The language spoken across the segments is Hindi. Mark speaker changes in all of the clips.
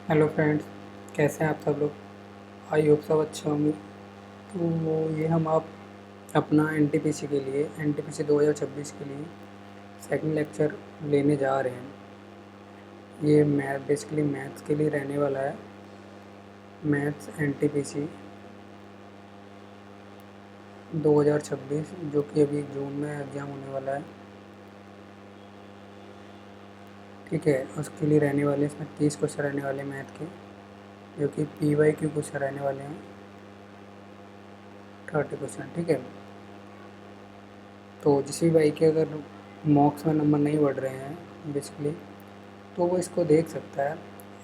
Speaker 1: हेलो फ्रेंड्स, कैसे हैं आप सब लोग। आई होप सब अच्छे होंगे। तो ये हम आप अपना एनटीपीसी के लिए एनटीपीसी 2026 के लिए सेकंड लेक्चर लेने जा रहे हैं। ये बेसिकली मैथ्स के लिए रहने वाला है। मैथ्स एनटीपीसी 2026 जो कि अभी जून में एग्ज़ाम होने वाला है। ठीक है, उसके लिए रहने वाले इसमें 30 क्वेश्चन रहने वाले हैं मैथ के, जो कि PYQ क्वेश्चन रहने वाले हैं 30 क्वेश्चन। ठीक है, तो जिस भी भाई के अगर मॉक्स में नंबर नहीं बढ़ रहे हैं बेसिकली, तो वो इसको देख सकता है।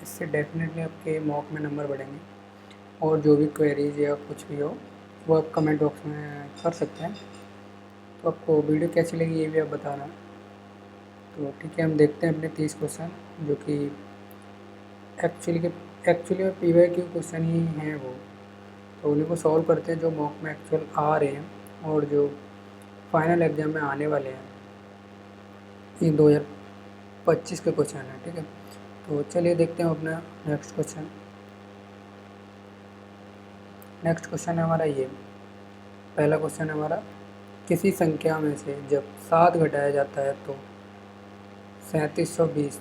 Speaker 1: इससे डेफिनेटली आपके मॉक में नंबर बढ़ेंगे। और जो भी क्वेरीज या कुछ भी हो वो आप कमेंट बॉक्स में कर सकते हैं। तो आपको वीडियो कैसी लगी ये भी आप बताना। तो ठीक है, हम देखते हैं अपने 30 क्वेश्चन जो कि एक्चुअली में PYQ क्वेश्चन ही हैं वो। तो उन्हीं को सॉल्व करते हैं जो मॉक में एक्चुअल आ रहे हैं और जो फाइनल एग्ज़ाम में आने वाले हैं। ये 2025 के क्वेश्चन है। ठीक है, तो चलिए देखते हैं अपना नेक्स्ट क्वेश्चन। नेक्स्ट क्वेश्चन है हमारा ये। पहला क्वेश्चन है हमारा, किसी संख्या में से जब 7 घटाया जाता है तो 3720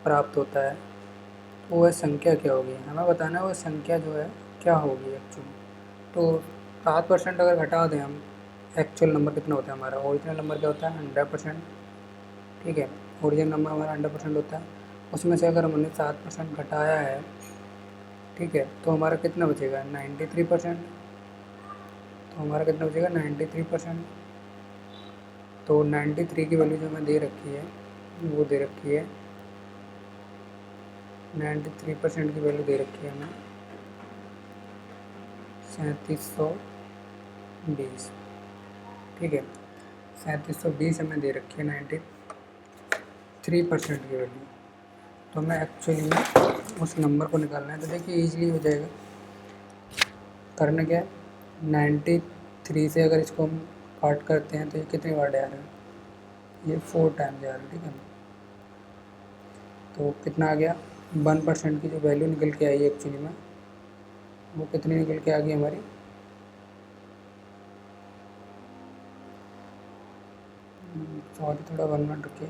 Speaker 1: प्राप्त होता है, तो वह संख्या क्या होगी। हमें बताना है वह संख्या जो है क्या होगी एक्चुअली। तो 7% अगर घटा दें हम, एक्चुअल नंबर कितना होता है हमारा। ओरिजिनल नंबर क्या होता है 100%। ठीक है, ओरिजिनल नंबर हमारा 100% होता है। उसमें से अगर हमने 7% घटाया है, ठीक है, तो हमारा कितना बचेगा 93%। तो हमारा कितना बचेगा 93%। तो 93 की वैल्यू जो हमें दे रखी है वो दे रखी है 93% की वैल्यू दे रखी है हमें 3720। ठीक है, 3720 हमें दे रखी है 93% की वैल्यू। तो हमें एक्चुअली में उस नंबर को निकालना है। तो देखिए ईजिली हो जाएगा। करना क्या है, 93 से अगर इसको हम काट करते हैं तो ये कितनी बार आ रहा है, ये 4 टाइम्स आ रहा है। ठीक है, तो कितना आ गया 1% की जो वैल्यू निकल के आई एक्चुअली में, वो कितनी निकल के आ गई हमारी, सॉरी थोड़ा 1 मिनट रुकिए।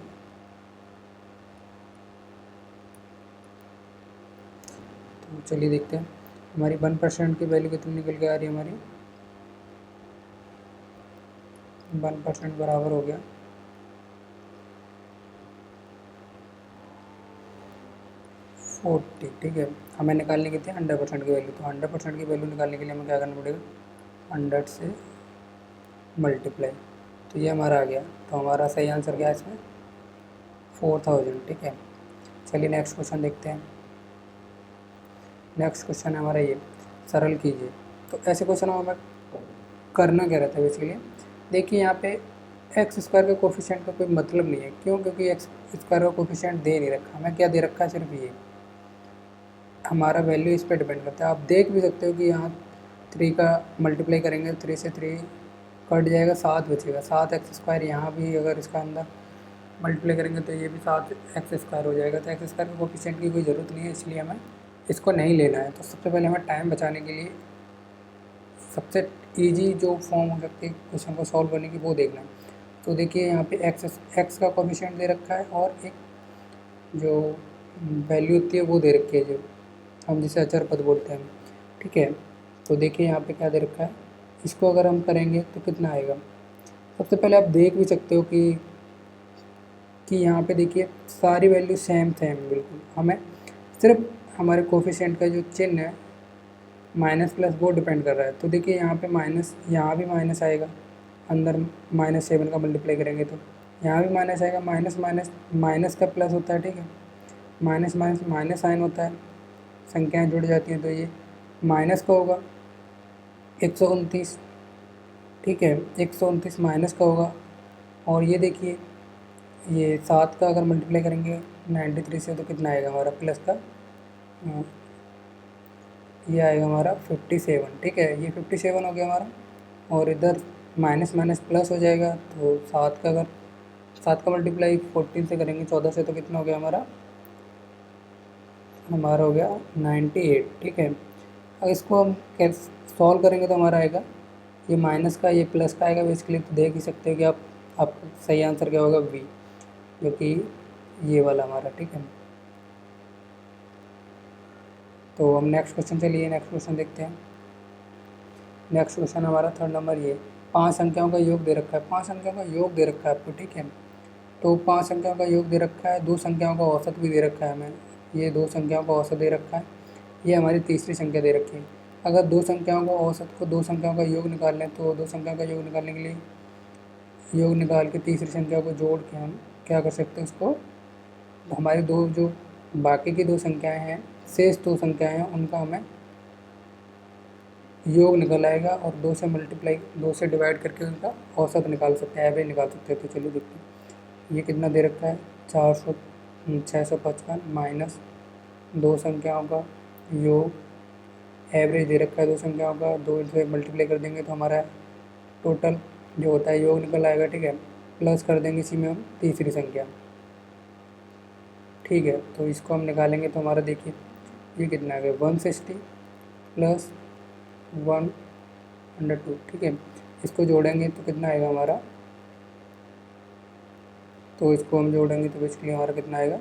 Speaker 1: तो चलिए देखते हैं हमारी 1% की वैल्यू कितनी निकल के आ रही है हमारी। 1% बराबर हो गया 40। ठीक है, हमें निकालने की थी 100% की वैल्यू। तो 100% की वैल्यू निकालने के लिए हमें क्या करना पड़ेगा, 100 से मल्टीप्लाई। तो ये हमारा आ गया। तो हमारा सही आंसर क्या है इसमें 4000। ठीक है, चलिए नेक्स्ट क्वेश्चन देखते हैं। नेक्स्ट क्वेश्चन है हमारा ये, सरल कीजिए। तो ऐसे क्वेश्चन हमें करना क्या रहता है बेसिकली। देखिए यहाँ पे एक्स स्क्वायर का कोफिशिएंट का कोई मतलब नहीं है। क्यों, क्योंकि एक्स स्क्वायर का कोफिशिएंट दे नहीं रखा। हमें क्या दे रखा है, सिर्फ ये हमारा वैल्यू इस पर डिपेंड करता है। आप देख भी सकते हो कि यहाँ 3 का मल्टीप्लाई करेंगे, 3 से 3 कट जाएगा, 7 बचेगा। 7x²। यहाँ भी अगर इसका अंदर मल्टीप्लाई करेंगे तो ये भी 7x² हो जाएगा। तो एक्स स्क्वायर के कोफिशिएंट की कोई ज़रूरत नहीं है, इसलिए हमें इसको नहीं लेना है। तो सबसे पहले हमें टाइम बचाने के लिए सबसे ईजी जो फॉर्म हो सकती है क्वेश्चन को सॉल्व करने की, वो देखना है। तो देखिए यहाँ पे एक्स का कोफिशिएंट दे रखा है और एक जो वैल्यू होती है वो दे रखी है, जो हम जिसे अचर पद बोलते हैं। ठीक है, तो देखिए यहाँ पे क्या दे रखा है। इसको अगर हम करेंगे तो कितना आएगा। सबसे पहले आप देख भी सकते हो कि यहाँ पे देखिए सारी वैल्यू सेम सेम बिल्कुल। हमें सिर्फ हमारे कोफिशिएंट का जो चिन्ह है माइनस प्लस वो डिपेंड कर रहा है। तो देखिए यहाँ पे माइनस, यहाँ भी माइनस आएगा। अंदर -7 का मल्टीप्लाई करेंगे तो यहाँ भी माइनस आएगा। माइनस माइनस माइनस का प्लस होता है। ठीक है, माइनस माइनस माइनस साइन होता है, संख्याएं जुड़ जाती हैं। तो ये माइनस का होगा 129। ठीक है, 129 माइनस का होगा। और ये देखिए ये 7 का अगर मल्टीप्लाई करेंगे 93 से तो कितना आएगा हमारा प्लस का, ये आएगा हमारा 57। ठीक है, ये 57 हो गया हमारा। और इधर माइनस माइनस प्लस हो जाएगा। तो 7 का मल्टीप्लाई 14 से करेंगे, 14 से, तो कितना हो गया हमारा हमारा हो गया 98, ठीक है। अब इसको हम सॉल्व करेंगे तो हमारा आएगा ये माइनस का ये प्लस का आएगा बेसिकली, तो देख ही सकते हो कि आपका सही आंसर क्या होगा, वी, जो कि ये वाला हमारा, ठीक है। तो हम नेक्स्ट क्वेश्चन चलिए नेक्स्ट क्वेश्चन देखते हैं। नेक्स्ट क्वेश्चन हमारा थर्ड नंबर ये, 5 संख्याओं का योग दे रखा है, 5 संख्याओं का योग दे रखा है आपको, ठीक है। तो 5 संख्याओं का योग दे रखा है, 2 संख्याओं का औसत भी दे रखा है हमें, ये 2 संख्याओं का औसत दे रखा है, ये हमारी तीसरी संख्या दे रखी है। अगर 2 संख्याओं का औसत को 2 संख्याओं का योग निकाल लें तो 2 संख्याओं का योग निकालने के लिए योग निकाल के तीसरी संख्या को जोड़ के हम क्या कर सकते हैं, उसको हमारी दो जो बाकी की 2 संख्याएं हैं, शेष 2 संख्याएं हैं, उनका हमें योग निकल आएगा और 2 से मल्टीप्लाई 2 से डिवाइड करके उनका औसत निकाल सकते हैं, एवरेज निकाल सकते हैं। तो चलिए देखते हैं ये कितना दे रखा है, 655 माइनस 2 संख्याओं का योग, एवरेज दे रखा है 2 संख्याओं का, 2 से मल्टीप्लाई कर देंगे तो हमारा टोटल जो होता है योग निकल आएगा, ठीक है। प्लस कर देंगे इसी में हम तीसरी संख्या, ठीक है। तो इसको हम निकालेंगे तो हमारा देखिए ये कितना आ गया, 160 प्लस 102, ठीक है। इसको जोड़ेंगे तो कितना आएगा हमारा, तो इसको हम जोड़ेंगे तो बेसिकली हमारा कितना आएगा,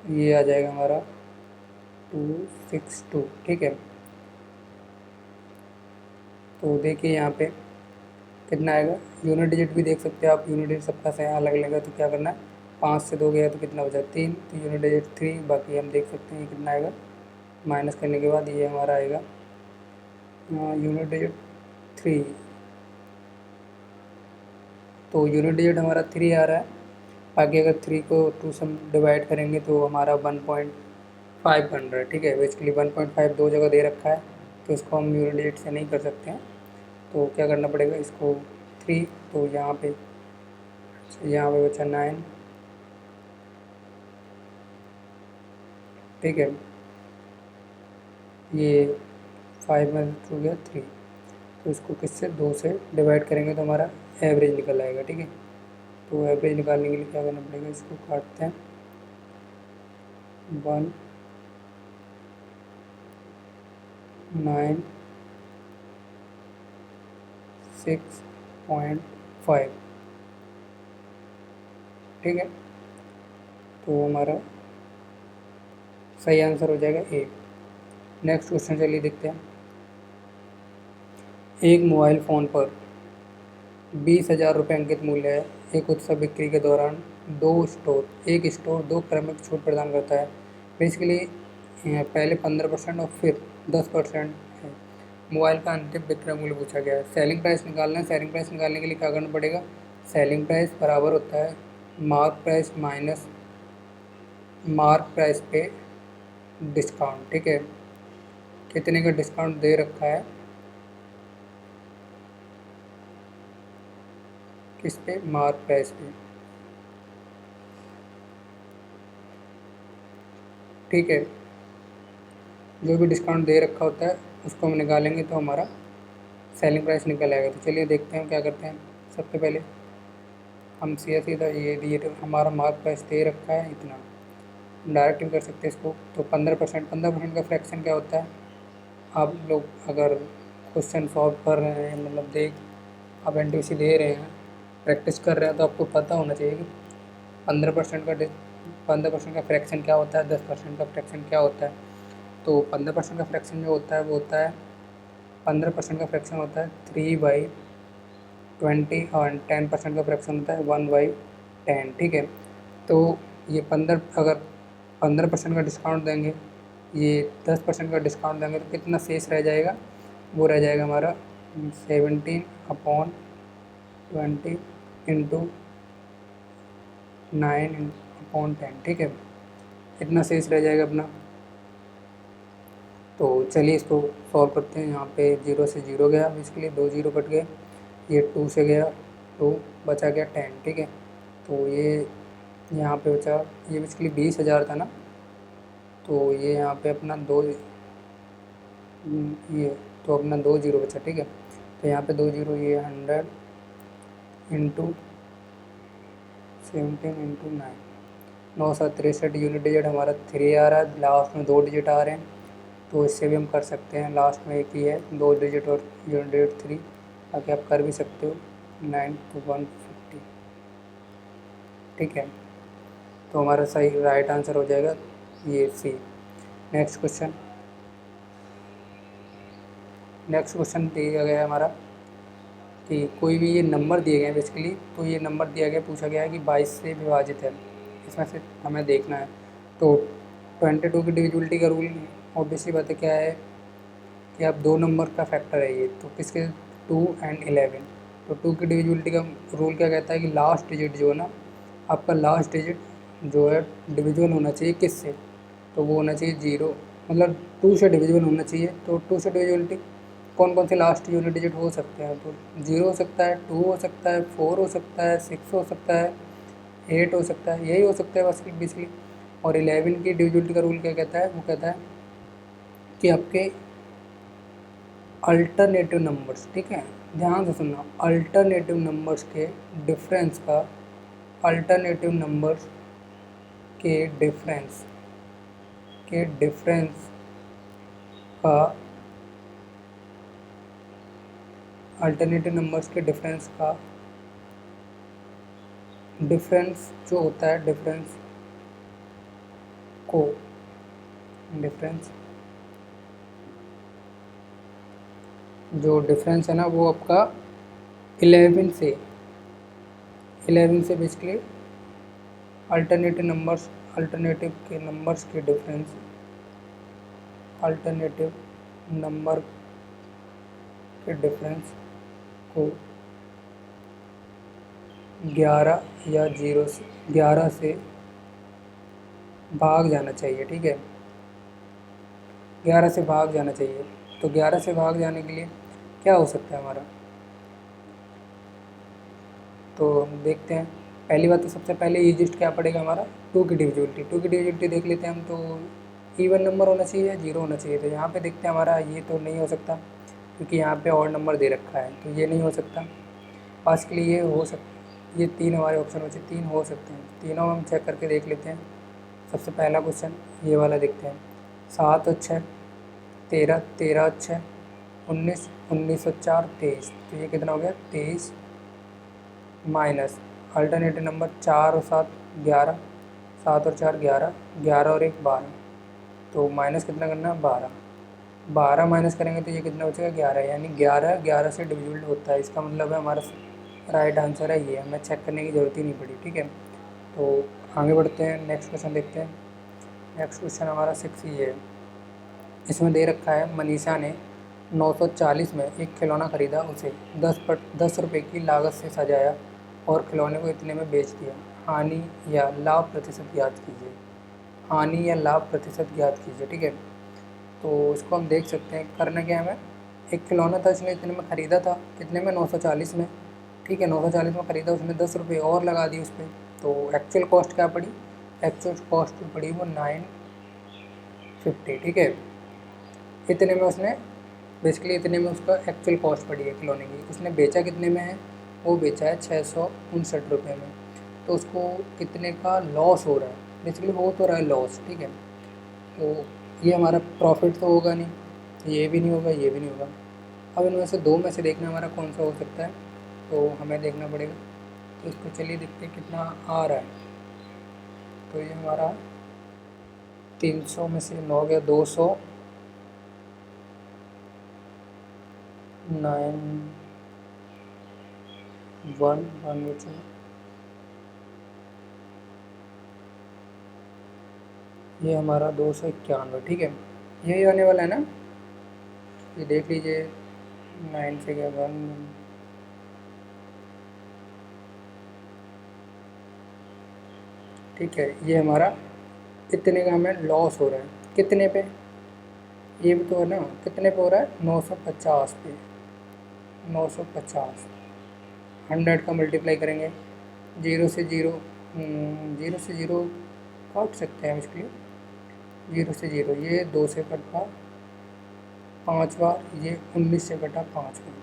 Speaker 1: ये आ जाएगा हमारा 262, ठीक है। तो देखिए यहाँ पे कितना आएगा, यूनिट डिजिट भी देख सकते हैं आप, यूनिट डिजिट सबका से अलग लगेगा, तो क्या करना है, 5 से 2 गया तो कितना बचा 3, तो यूनिट डिजिट 3, बाकी हम देख सकते हैं ये कितना आएगा, माइनस करने के बाद ये हमारा आएगा यूनिट डिजिट 3, तो यूनिट डिजिट हमारा 3 आ रहा है। बाकी अगर 3 को 2 से डिवाइड करेंगे तो हमारा 1.5 बन रहा है, ठीक है। बेसिकली 1.5 दो जगह दे रखा है, तो इसको हम यूनिट डिजिट से नहीं कर सकते हैं, तो क्या करना पड़ेगा इसको 3, तो यहाँ पे बचा 9, ठीक है। ये 5 में हो गया 3, तो इसको किससे 2 से डिवाइड करेंगे तो हमारा एवरेज निकल आएगा, ठीक है। तो एवरेज निकालने के लिए क्या करना पड़ेगा, इसको काटते हैं 1 9 6.5, ठीक है। तो हमारा सही आंसर हो जाएगा ए। नेक्स्ट क्वेश्चन चलिए देखते हैं। एक मोबाइल फ़ोन पर 20,000 रुपये अंकित मूल्य है, एक उत्सव बिक्री के दौरान एक स्टोर 2 क्रमिक छूट प्रदान करता है। बेसिकली पहले 15% और फिर 10% है। मोबाइल का अंतिम विक्रय मूल्य पूछा गया है, सेलिंग प्राइस निकालना है। सेलिंग प्राइस निकालने के लिए क्या करना पड़ेगा, सेलिंग प्राइस बराबर होता है mark price minus mark price पे डिस्काउंट, ठीक है। कितने का डिस्काउंट दे रखा है किस पे, मार्क प्राइस पे, ठीक है। जो भी डिस्काउंट दे रखा होता है उसको हम निकालेंगे तो हमारा सेलिंग प्राइस निकल आएगा। तो चलिए देखते हैं क्या करते हैं। सबसे पहले हम सीधा ये दिए तो हमारा मार्क प्राइस दे रखा है इतना, डायरेक्ट भी कर सकते हैं इसको। तो 15% का फ्रैक्शन क्या होता है, आप लोग अगर क्वेश्चन सॉल्व कर रहे हैं, मतलब आप एनटीपीसी दे रहे हैं, प्रैक्टिस कर रहे हैं, तो आपको पता होना चाहिए कि 15% का फ्रैक्शन क्या होता है, 10% का फ्रैक्शन क्या होता है। तो 15% का फ्रैक्शन जो होता है वो होता है 15% का फ्रैक्शन होता है 3/20 और 10% का फ्रैक्शन होता है 1/10, ठीक है। तो ये 15% का डिस्काउंट देंगे, ये 10% का डिस्काउंट देंगे तो कितना शेष रह जाएगा, वो रह जाएगा हमारा 17/20 इंटू 9/10, ठीक है। इतना शेष रह जाएगा अपना। तो चलिए इसको सॉल्व करते हैं। यहाँ पे 0 से 0 गया, इसके लिए 2 0 कट गए, ये 2 से गया, तो बचा गया 10, ठीक है। तो ये यहाँ पे बचा, ये बेसिकली 20,000 था ना, तो ये यहाँ पे अपना ये अपना 2 0 बचा, ठीक है। तो यहाँ पे 2 0, ये 100 इंटू 17 × 9, 963 यूनिट डिजिट हमारा 3 आ रहा है, लास्ट में 2 डिजिट आ रहे हैं, तो इससे भी हम कर सकते हैं। लास्ट में एक ही है, 2 डिजिट और यूनिट डिजिट 3, ताकि आप कर भी सकते हो 9 to 150। ठीक है, तो हमारा सही राइट आंसर हो जाएगा ये सी। नेक्स्ट क्वेश्चन दिया गया है हमारा कि कोई भी ये नंबर दिए गए हैं बेसिकली, तो ये नंबर दिया गया, पूछा गया है कि 22 से विभाजित है, इसमें से हमें देखना है। तो 22 की डिविजिबिलिटी का रूल ऑब्वियसली बात है क्या है कि आप 2 नंबर का फैक्टर है ये, तो किसके 2 and 11। तो 2 की डिविजिबिलिटी का रूल क्या कहता है कि लास्ट डिजिट जो है ना, आपका लास्ट डिजिट जो है डिविजिबल होना चाहिए किससे, तो वो होना चाहिए 0, मतलब 2 से डिविजिबल होना चाहिए। तो 2 से डिविजिबिलिटी कौन कौन से लास्ट यूनिट डिजिट हो सकते हैं, तो 0 हो सकता है, 2 हो सकता है, 4 हो सकता है, 6 हो सकता है, 8 हो सकता है, यही हो सकता है बस बेसिकली। और 11 की डिविजिबिलिटी का रूल क्या कहता है, वो कहता है कि आपके अल्टरनेटिव नंबर्स, ठीक है, ध्यान से सुनना, अल्टरनेटिव नंबर्स के डिफरेंस का, अल्टरनेटिव नंबर्स के डिफरेंस का, अल्टरनेटिव नंबर्स के डिफरेंस जो होता है, डिफरेंस जो डिफरेंस है ना, वो आपका 11 से बेसिकली अल्टरनेटिव नंबर के डिफरेंस को 11 से भाग जाना चाहिए। ठीक है, 11 से भाग जाना चाहिए। तो 11 से भाग जाने के लिए क्या हो सकता है हमारा, तो हम देखते हैं। पहली बात तो सबसे पहले ईजिएस्ट क्या पड़ेगा हमारा, 2 की डिविजिबिलिटी देख लेते हैं हम। तो इवन नंबर होना चाहिए या 0 होना चाहिए। तो यहाँ पे देखते हैं हमारा ये तो नहीं हो सकता, क्योंकि यहाँ पे ऑड नंबर दे रखा है, तो ये नहीं हो सकता। पास के लिए ये 3 हमारे ऑप्शन बचे, 3 हो सकते हैं। तीनों हम चेक करके देख लेते हैं। सबसे पहला क्वेश्चन ये वाला देखते हैं, 7 और 6 13, 13 और 6 19, 19 और 4 23। तो ये कितना हो गया 23 माइनस अल्टरनेटिव नंबर 4 और 7 11, 7 और 4 11, 11 और 1 12। तो माइनस कितना करना है 12, 12 माइनस करेंगे तो ये कितना बचेगा 11, यानी 11 से डिविजिबल होता है। इसका मतलब है हमारा राइट आंसर है ये, हमें चेक करने की ज़रूरत ही नहीं पड़ी। ठीक है, तो आगे बढ़ते हैं, नेक्स्ट क्वेश्चन देखते हैं। नेक्स्ट क्वेश्चन हमारा 6 ये है। इसमें दे रखा है मनीषा ने 940 में एक खिलौना खरीदा, उसे 10 रुपये की लागत से सजाया और खिलौने को इतने में बेच दिया। हानि या लाभ प्रतिशत ज्ञात कीजिए। ठीक है, तो इसको हम देख सकते हैं। करना क्या है हमें, एक खिलौना था, इसने इतने में ख़रीदा था, कितने में 940 में। ठीक है, 940 में ख़रीदा, उसने 10 रुपये और लगा दी उस पर। तो एक्चुअल कॉस्ट क्या पड़ी, एक्चुअल कॉस्ट पड़ी वो 950। ठीक है, इतने में उसने इतने में उसका एक्चुअल कॉस्ट पड़ी है खिलौने की। उसने बेचा कितने में है, वो बेचा है 659 रुपये में। तो उसको कितने का लॉस हो रहा है, बेसिकली हो तो रहा है लॉस। ठीक है, तो ये हमारा प्रॉफिट तो होगा नहीं, ये भी नहीं होगा, ये भी नहीं होगा। अब इनमें से 2 में से देखना हमारा कौन सा हो सकता है, तो हमें देखना पड़ेगा। तो इसको चलिए देखते हैं कितना आ रहा है। तो ये हमारा 300 में से 9 गया, 200 9 1 1 बचा, ये हमारा 291। ठीक है, यही आने वाला है ना, ये देख लीजिए। 9 से गया 1, ठीक है, ये हमारा इतने का हमें लॉस हो रहा है। कितने पे, ये भी तो है ना, कितने पे हो रहा है 950 पे, 950 100 का मल्टीप्लाई करेंगे, 0 से 0, 0 से 0 काट सकते हैं इसके लिए। 0 से 0, ये 2 से कटा 5 बार, ये 19 से कटा 5 बार।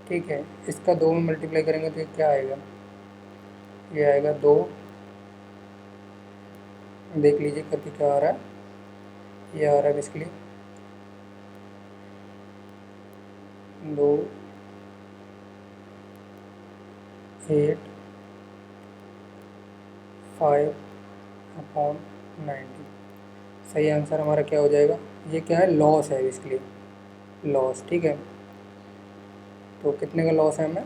Speaker 1: ठीक है, इसका 2 में मल्टीप्लाई करेंगे तो ये क्या आएगा, ये आएगा 2, देख लीजिए करके क्या आ रहा है, ये आ रहा है बेसिकली 2 8 5/90। सही आंसर हमारा क्या हो जाएगा, ये क्या है, लॉस है बेसिकली, लॉस। ठीक है, तो कितने का लॉस है हमें,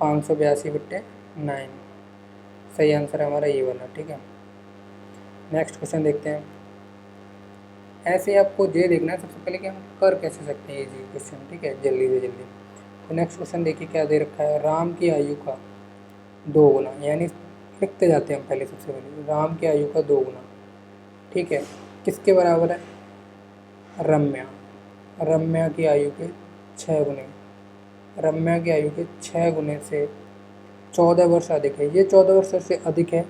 Speaker 1: 582/9। सही आंसर है हमारा ये वाला। ठीक है, नेक्स्ट क्वेश्चन देखते हैं। ऐसे आपको ये देखना है सबसे पहले कि हम कर कैसे सकते हैं ये जी क्वेश्चन। ठीक है, जल्दी से जल्दी। तो नेक्स्ट क्वेश्चन देखिए क्या दे रखा है, राम की आयु का 2 गुना, यानी लिखते जाते हैं हम पहले, सबसे पहले राम की आयु का 2 गुना। ठीक है, किसके बराबर है, रम्या, रम्या की आयु के 6 गुने, रम्या की आयु के 6 गुने से 14 वर्ष अधिक है, ये 14 वर्ष से अधिक है,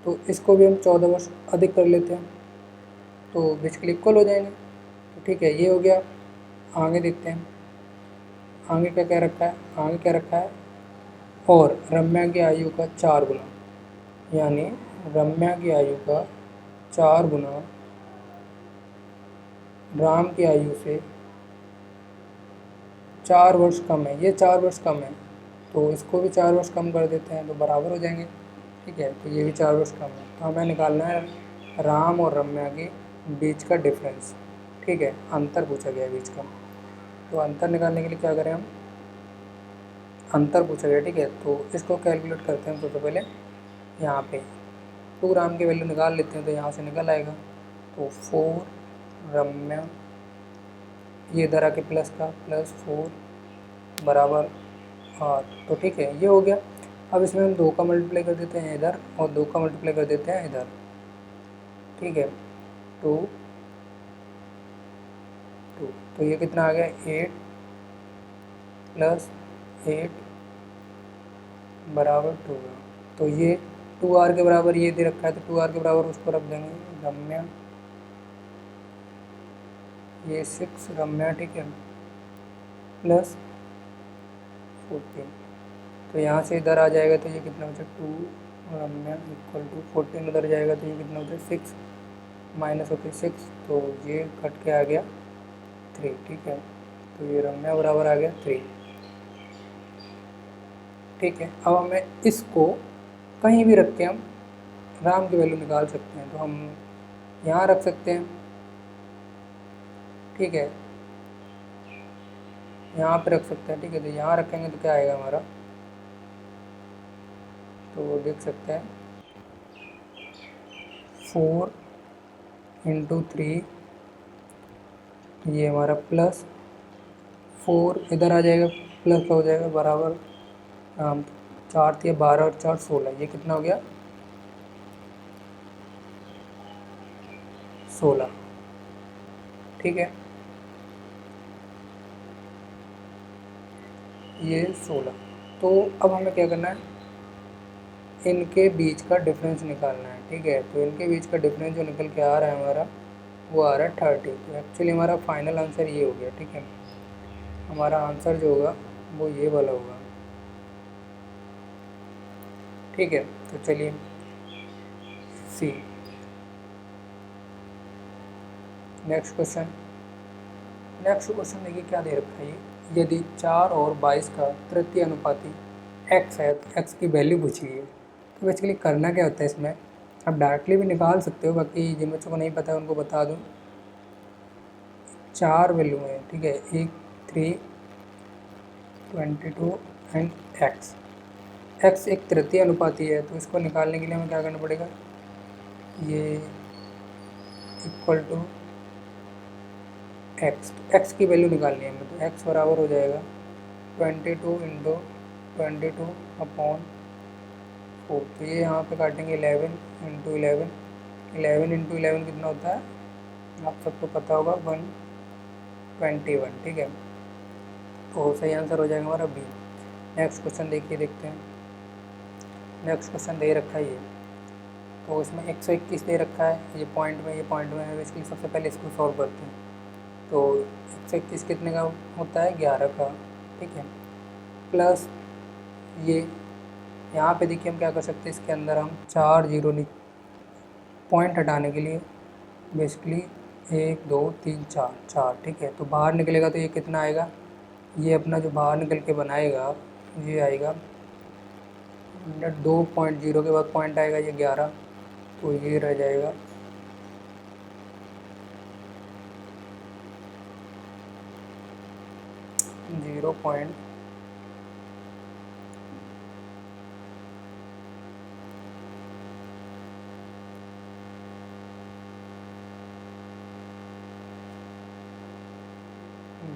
Speaker 1: तो इसको भी हम 14 वर्ष अधिक कर लेते हैं, तो बेसिकली इक्वल हो जाएंगे। तो ठीक है, ये हो गया। आगे देखते हैं, आगे क्या क्या रखा है, आगे क्या रखा है, और रम्या की आयु का 4 गुना, यानी रम्या की आयु का 4 गुना राम की आयु से 4 वर्ष कम है, ये 4 वर्ष कम है, तो इसको भी 4 वर्ष कम कर देते हैं तो बराबर हो जाएंगे। ठीक है, तो ये भी 4 वर्ष कम है, तो हमें निकालना है राम और रम्या के बीच का डिफरेंस। ठीक है, अंतर पूछा गया है बीच का, तो अंतर निकालने के लिए क्या करें हम, अंतर पूछा गया। ठीक है, तो इसको कैलकुलेट करते हैं सबसे पहले, यहाँ पे 2 राम की वैल्यू निकाल लेते हैं, तो यहाँ से निकल आएगा, तो 4 रम्या, ये इधर आके प्लस का +4 बराबर 8। तो ठीक है, ये हो गया। अब इसमें हम 2 का मल्टीप्लाई कर देते हैं इधर, और 2 का मल्टीप्लाई कर देते हैं इधर। ठीक है, 2 2, तो ये कितना आ गया, 8 + 8 बराबर 2। तो ये 2r के बराबर ये दे रखा है, तो 2r के बराबर उसको रख देंगे, रम्या, ये 6 रम्या, ठीक है, +14। तो यहाँ से इधर आ जाएगा, तो ये कितना बचा, 2 रम्या = 14, उधर जाएगा तो ये कितना बचा, 6 माइनस होके 6, तो ये कट के आ गया 3। ठीक है, तो ये रम्या बराबर आ गया 3। ठीक है, अब हमें इसको कहीं भी रख के हम राम की वैल्यू निकाल सकते हैं, तो हम यहाँ रख सकते हैं। ठीक है, यहाँ पे रख सकते हैं। ठीक है, तो यहाँ रखेंगे तो क्या आएगा हमारा, तो देख सकते हैं 4 × 3, ये हमारा +4 इधर आ जाएगा, प्लस का हो जाएगा बराबर 4 × 12 और 4 16, ये कितना हो गया, 16। ठीक है, ये 16। तो अब हमें क्या करना है, इनके बीच का डिफरेंस निकालना है। ठीक है, तो इनके बीच का डिफरेंस जो निकल के आ रहा है हमारा, वो आ रहा है 30। तो एक्चुअली हमारा फाइनल आंसर ये हो गया। ठीक है, हमारा आंसर जो होगा वो ये वाला होगा। ठीक है, तो चलिए सी, नेक्स्ट क्वेश्चन। नेक्स्ट क्वेश्चन देखिए क्या दे रखा है, ये यदि 4 और 22 का तृतीय अनुपाती x है, तो x की वैल्यू पूछी है। तो बेसिकली करना क्या होता है इसमें, आप डायरेक्टली भी निकाल सकते हो, बाकी जिन बच्चों को नहीं पता है उनको बता दूँ। 4 वैल्यू है, ठीक है, 1 3 22 एंड x एक तृतीय अनुपाती है, तो इसको निकालने के लिए हमें क्या करना पड़ेगा, ये इक्वल टू x की वैल्यू निकालनी है हमें, तो x बराबर हो जाएगा 22 × 22/4। तो ये यहाँ पे काटेंगे 11 × 11, 11 × 11 कितना होता है, आप सबको पता होगा, 121। ठीक है, तो सही आंसर हो जाएगा हमारा बी। नेक्स्ट क्वेश्चन देखिए, देखते हैं। नेक्स्ट क्वेश्चन दे रखा है ये, तो इसमें 121 दे रखा है, ये पॉइंट में है, इसलिए सबसे पहले इसको सॉल्व करते हैं। तो 121 कितने का होता है, 11 का। ठीक है, प्लस ये यहाँ पे देखिए हम क्या कर सकते हैं, इसके अंदर हम 4 जीरो पॉइंट हटाने के लिए बेसिकली 1 2 3 4 4, ठीक है। तो बाहर निकलेगा तो ये कितना आएगा, ये अपना जो बाहर निकल के बनाएगा ये आएगा 2.0 के बाद पॉइंट आएगा ये 11, तो ये रह जाएगा 0.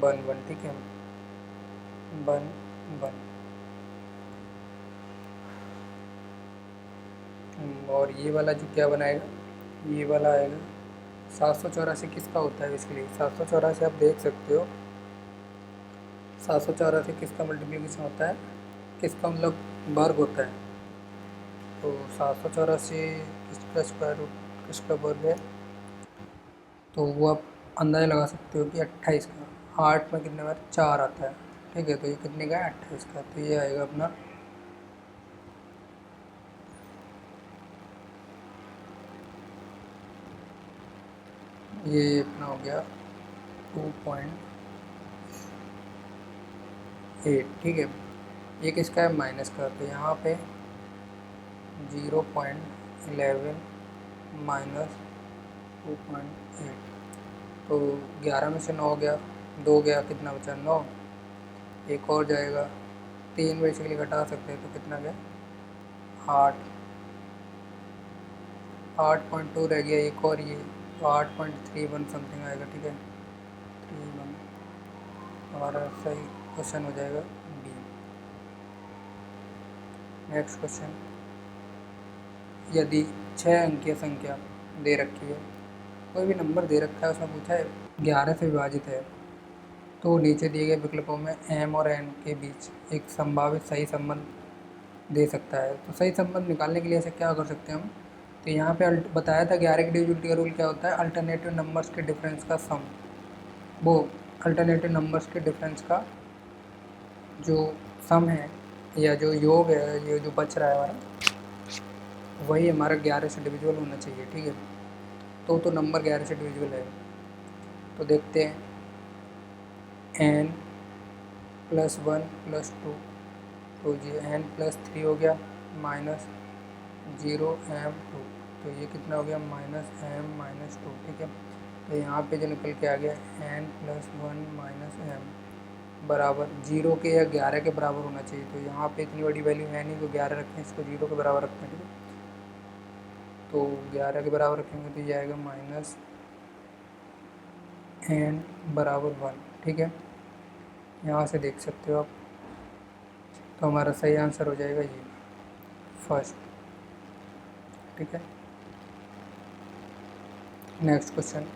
Speaker 1: वन वन, ठीक है, वन वन। और ये वाला जो क्या बनाएगा, ये वाला आएगा 784 किसका होता है, इसके लिए 784 आप देख सकते हो, 784 किसका मल्टीप्लिकेशन होता है, किसका मतलब वर्ग होता है। तो 784 किसका स्क्वायर रूट किसका वर्ग है, तो वो आप अंदाज़ा लगा सकते हो कि 28 का। 8 में कितने बार 4 आता है, ठीक है। तो ये कितने का है 28 का, तो ये आएगा अपना ये अपना हो गया 2.8, ठीक है। ये किसका है माइनस का, तो यहाँ पे 0.11 माइनस 2.8, तो 11 में से 9 गया, 2 गया, कितना बचा 9, एक और जाएगा 3 बेसिकली घटा सकते हैं, तो कितना गया 8, 8.2 रह गया एक और, ये तो 8.31 समथिंग आएगा, ठीक है 31, हमारा सही क्वेश्चन हो जाएगा बी। नेक्स्ट क्वेश्चन, यदि 6 अंकीय संख्या दे रखी है, कोई भी नंबर दे रखा है, उसमें पूछा है 11 से विभाजित है, तो नीचे दिए गए विकल्पों में m और n के बीच एक संभावित सही संबंध दे सकता है। तो सही संबंध निकालने के लिए ऐसे क्या कर सकते हैं हम, तो यहाँ पे बताया था 11 की डिविजिबिलिटी का रूल क्या होता है, अल्टरनेटिव नंबर्स के डिफरेंस का सम, वो अल्टरनेटिव नंबर्स के डिफरेंस का जो सम है या जो योग है, ये जो बच रहा है हमारा, वही हमारा 11 से डिविजिबल होना चाहिए, ठीक है। तो नंबर 11 से डिविजिबल है, तो देखते हैं n +1 +2, तो ये n+3 हो गया माइनस 0m2, तो ये कितना हो गया -m-2, ठीक है। तो यहाँ पे जो निकल के आ गया n+1 -m बराबर 0 के या 11 के बराबर होना चाहिए। तो यहाँ पे इतनी बड़ी वैल्यू है नहीं, तो 11 रखें, इसको 0 के बराबर रखते हैं, ठीक है। तो 11 के बराबर रखेंगे तो ये आएगा -n बराबर 1, ठीक है। यहाँ से देख सकते हो आप, तो हमारा सही आंसर हो जाएगा ये फर्स्ट, ठीक है। नेक्स्ट क्वेश्चन,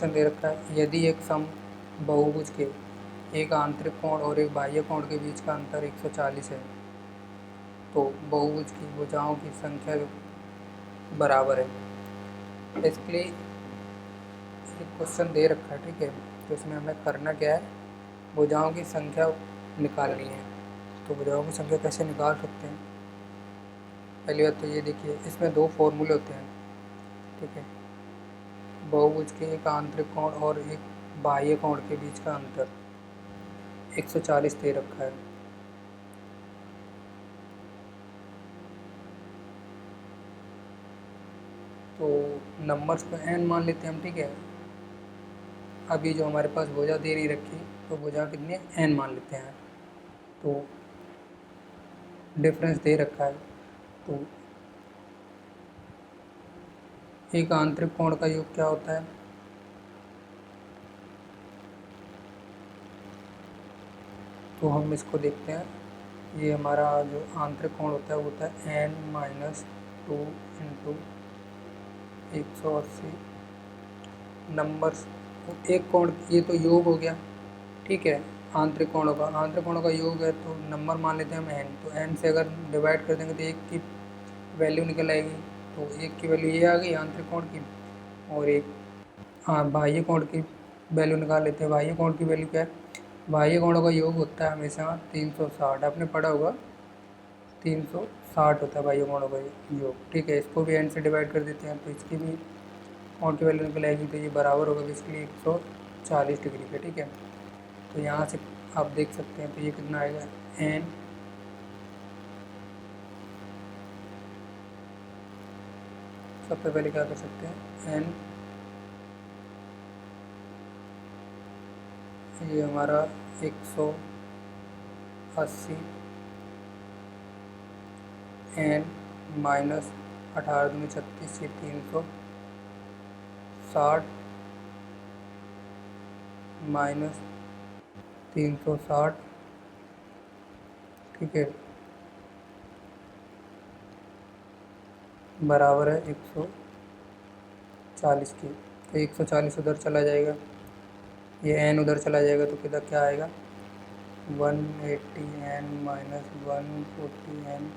Speaker 1: दे रखा है, यदि एक सम बहुभुज के एक आंतरिक कोण और एक बाह्य कोण के बीच का अंतर 140 है, तो बहुभुज की भुजाओं की संख्या बराबर है। इसके लिए एक क्वेश्चन दे रखा है, ठीक है। तो इसमें हमें करना क्या है, भुजाओं की संख्या निकालनी है। तो भुजाओं की संख्या कैसे निकाल सकते हैं, पहली बात तो ये देखिए, इसमें 2 फॉर्मूले होते हैं, ठीक है। बहुभुज के एक आंतरिक कोण और एक बाह्य कोण के बीच का अंतर 140 दे रखा है। तो नंबर्स को n मान लेते हैं हम, ठीक है। अभी जो हमारे पास भुजा दे नहीं रखी, तो भुजा कितनी है n मान लेते हैं। तो डिफरेंस दे रखा है, तो एक आंतरिक कोण का योग क्या होता है, तो हम इसको देखते हैं। ये हमारा जो आंतरिक कोण होता है वो होता है n-2 इंटू 180 नंबर्स, एक कोण, ये तो योग हो गया, ठीक है। आंतरिक कोणों का योग है, तो नंबर मान लेते हैं हम n। तो n से अगर डिवाइड कर देंगे तो एक की वैल्यू निकल आएगी, तो एक की वैल्यू ये आ गई आंतरिक कोण की, और एक बाह्य कोण की वैल्यू निकाल लेते हैं। बाह्य कोण की वैल्यू क्या है बाह्य कोणों का योग होता है हमेशा 360, आपने पढ़ा होगा 360 होता है बाह्य कोणों का योग। ठीक है, इसको भी एन से डिवाइड कर देते हैं तो इसकी भी कोण की वैल्यू निकल आएगी, तो ये बराबर होगा बेसिकली 140 डिग्री के। ठीक है, तो यहाँ से आप देख सकते हैं तो ये कितना आएगा एन, सबसे पहले क्या कर सकते हैं एन, ये हमारा 180 एन माइनस 18×36 ये 360 माइनस 360। ठीक है, बराबर है 140 की। तो 140 उधर चला जाएगा, ये एन उधर चला जाएगा तो किधर क्या आएगा 180 n minus 140 n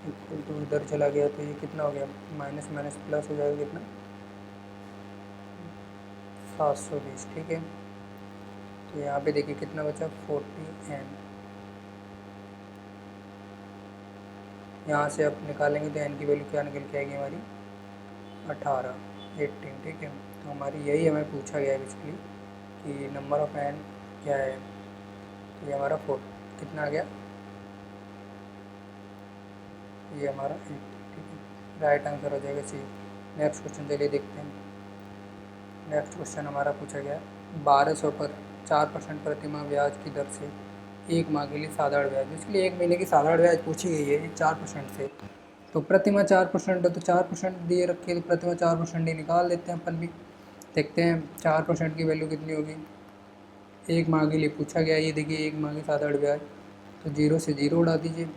Speaker 1: equal to, इधर चला गया तो ये कितना हो गया माइनस माइनस प्लस हो जाएगा कितना 720। ठीक है, तो यहाँ पे देखिए कितना बचा 40 एन, यहाँ से आप निकालेंगे तो एन की वैल्यू क्या निकल के आएगी हमारी 18 18। ठीक है, तो हमारी यही हमें पूछा गया है बेसिकली कि नंबर ऑफ एन क्या है, तो ये हमारा 4 कितना आ गया, ये हमारा 80। ठीक है, राइट आंसर हो जाएगा सी। नेक्स्ट क्वेश्चन चलिए देखते हैं। नेक्स्ट क्वेश्चन हमारा पूछा गया 1200 पर 4% प्रतिमाह ब्याज की दर से एक माह के लिए साधारण ब्याज, इसलिए एक महीने की साधारण ब्याज पूछी गई है 4% से। तो प्रतिमाह 4% है तो 4% दिए रखिए, तो प्रतिमाह 4% ही निकाल देते हैं अपन भी। देखते हैं 4% की वैल्यू कितनी होगी, एक माह के लिए पूछा गया। ये देखिए एक माह की साधारण ब्याज, तो 0 से 0 उड़ा दीजिए,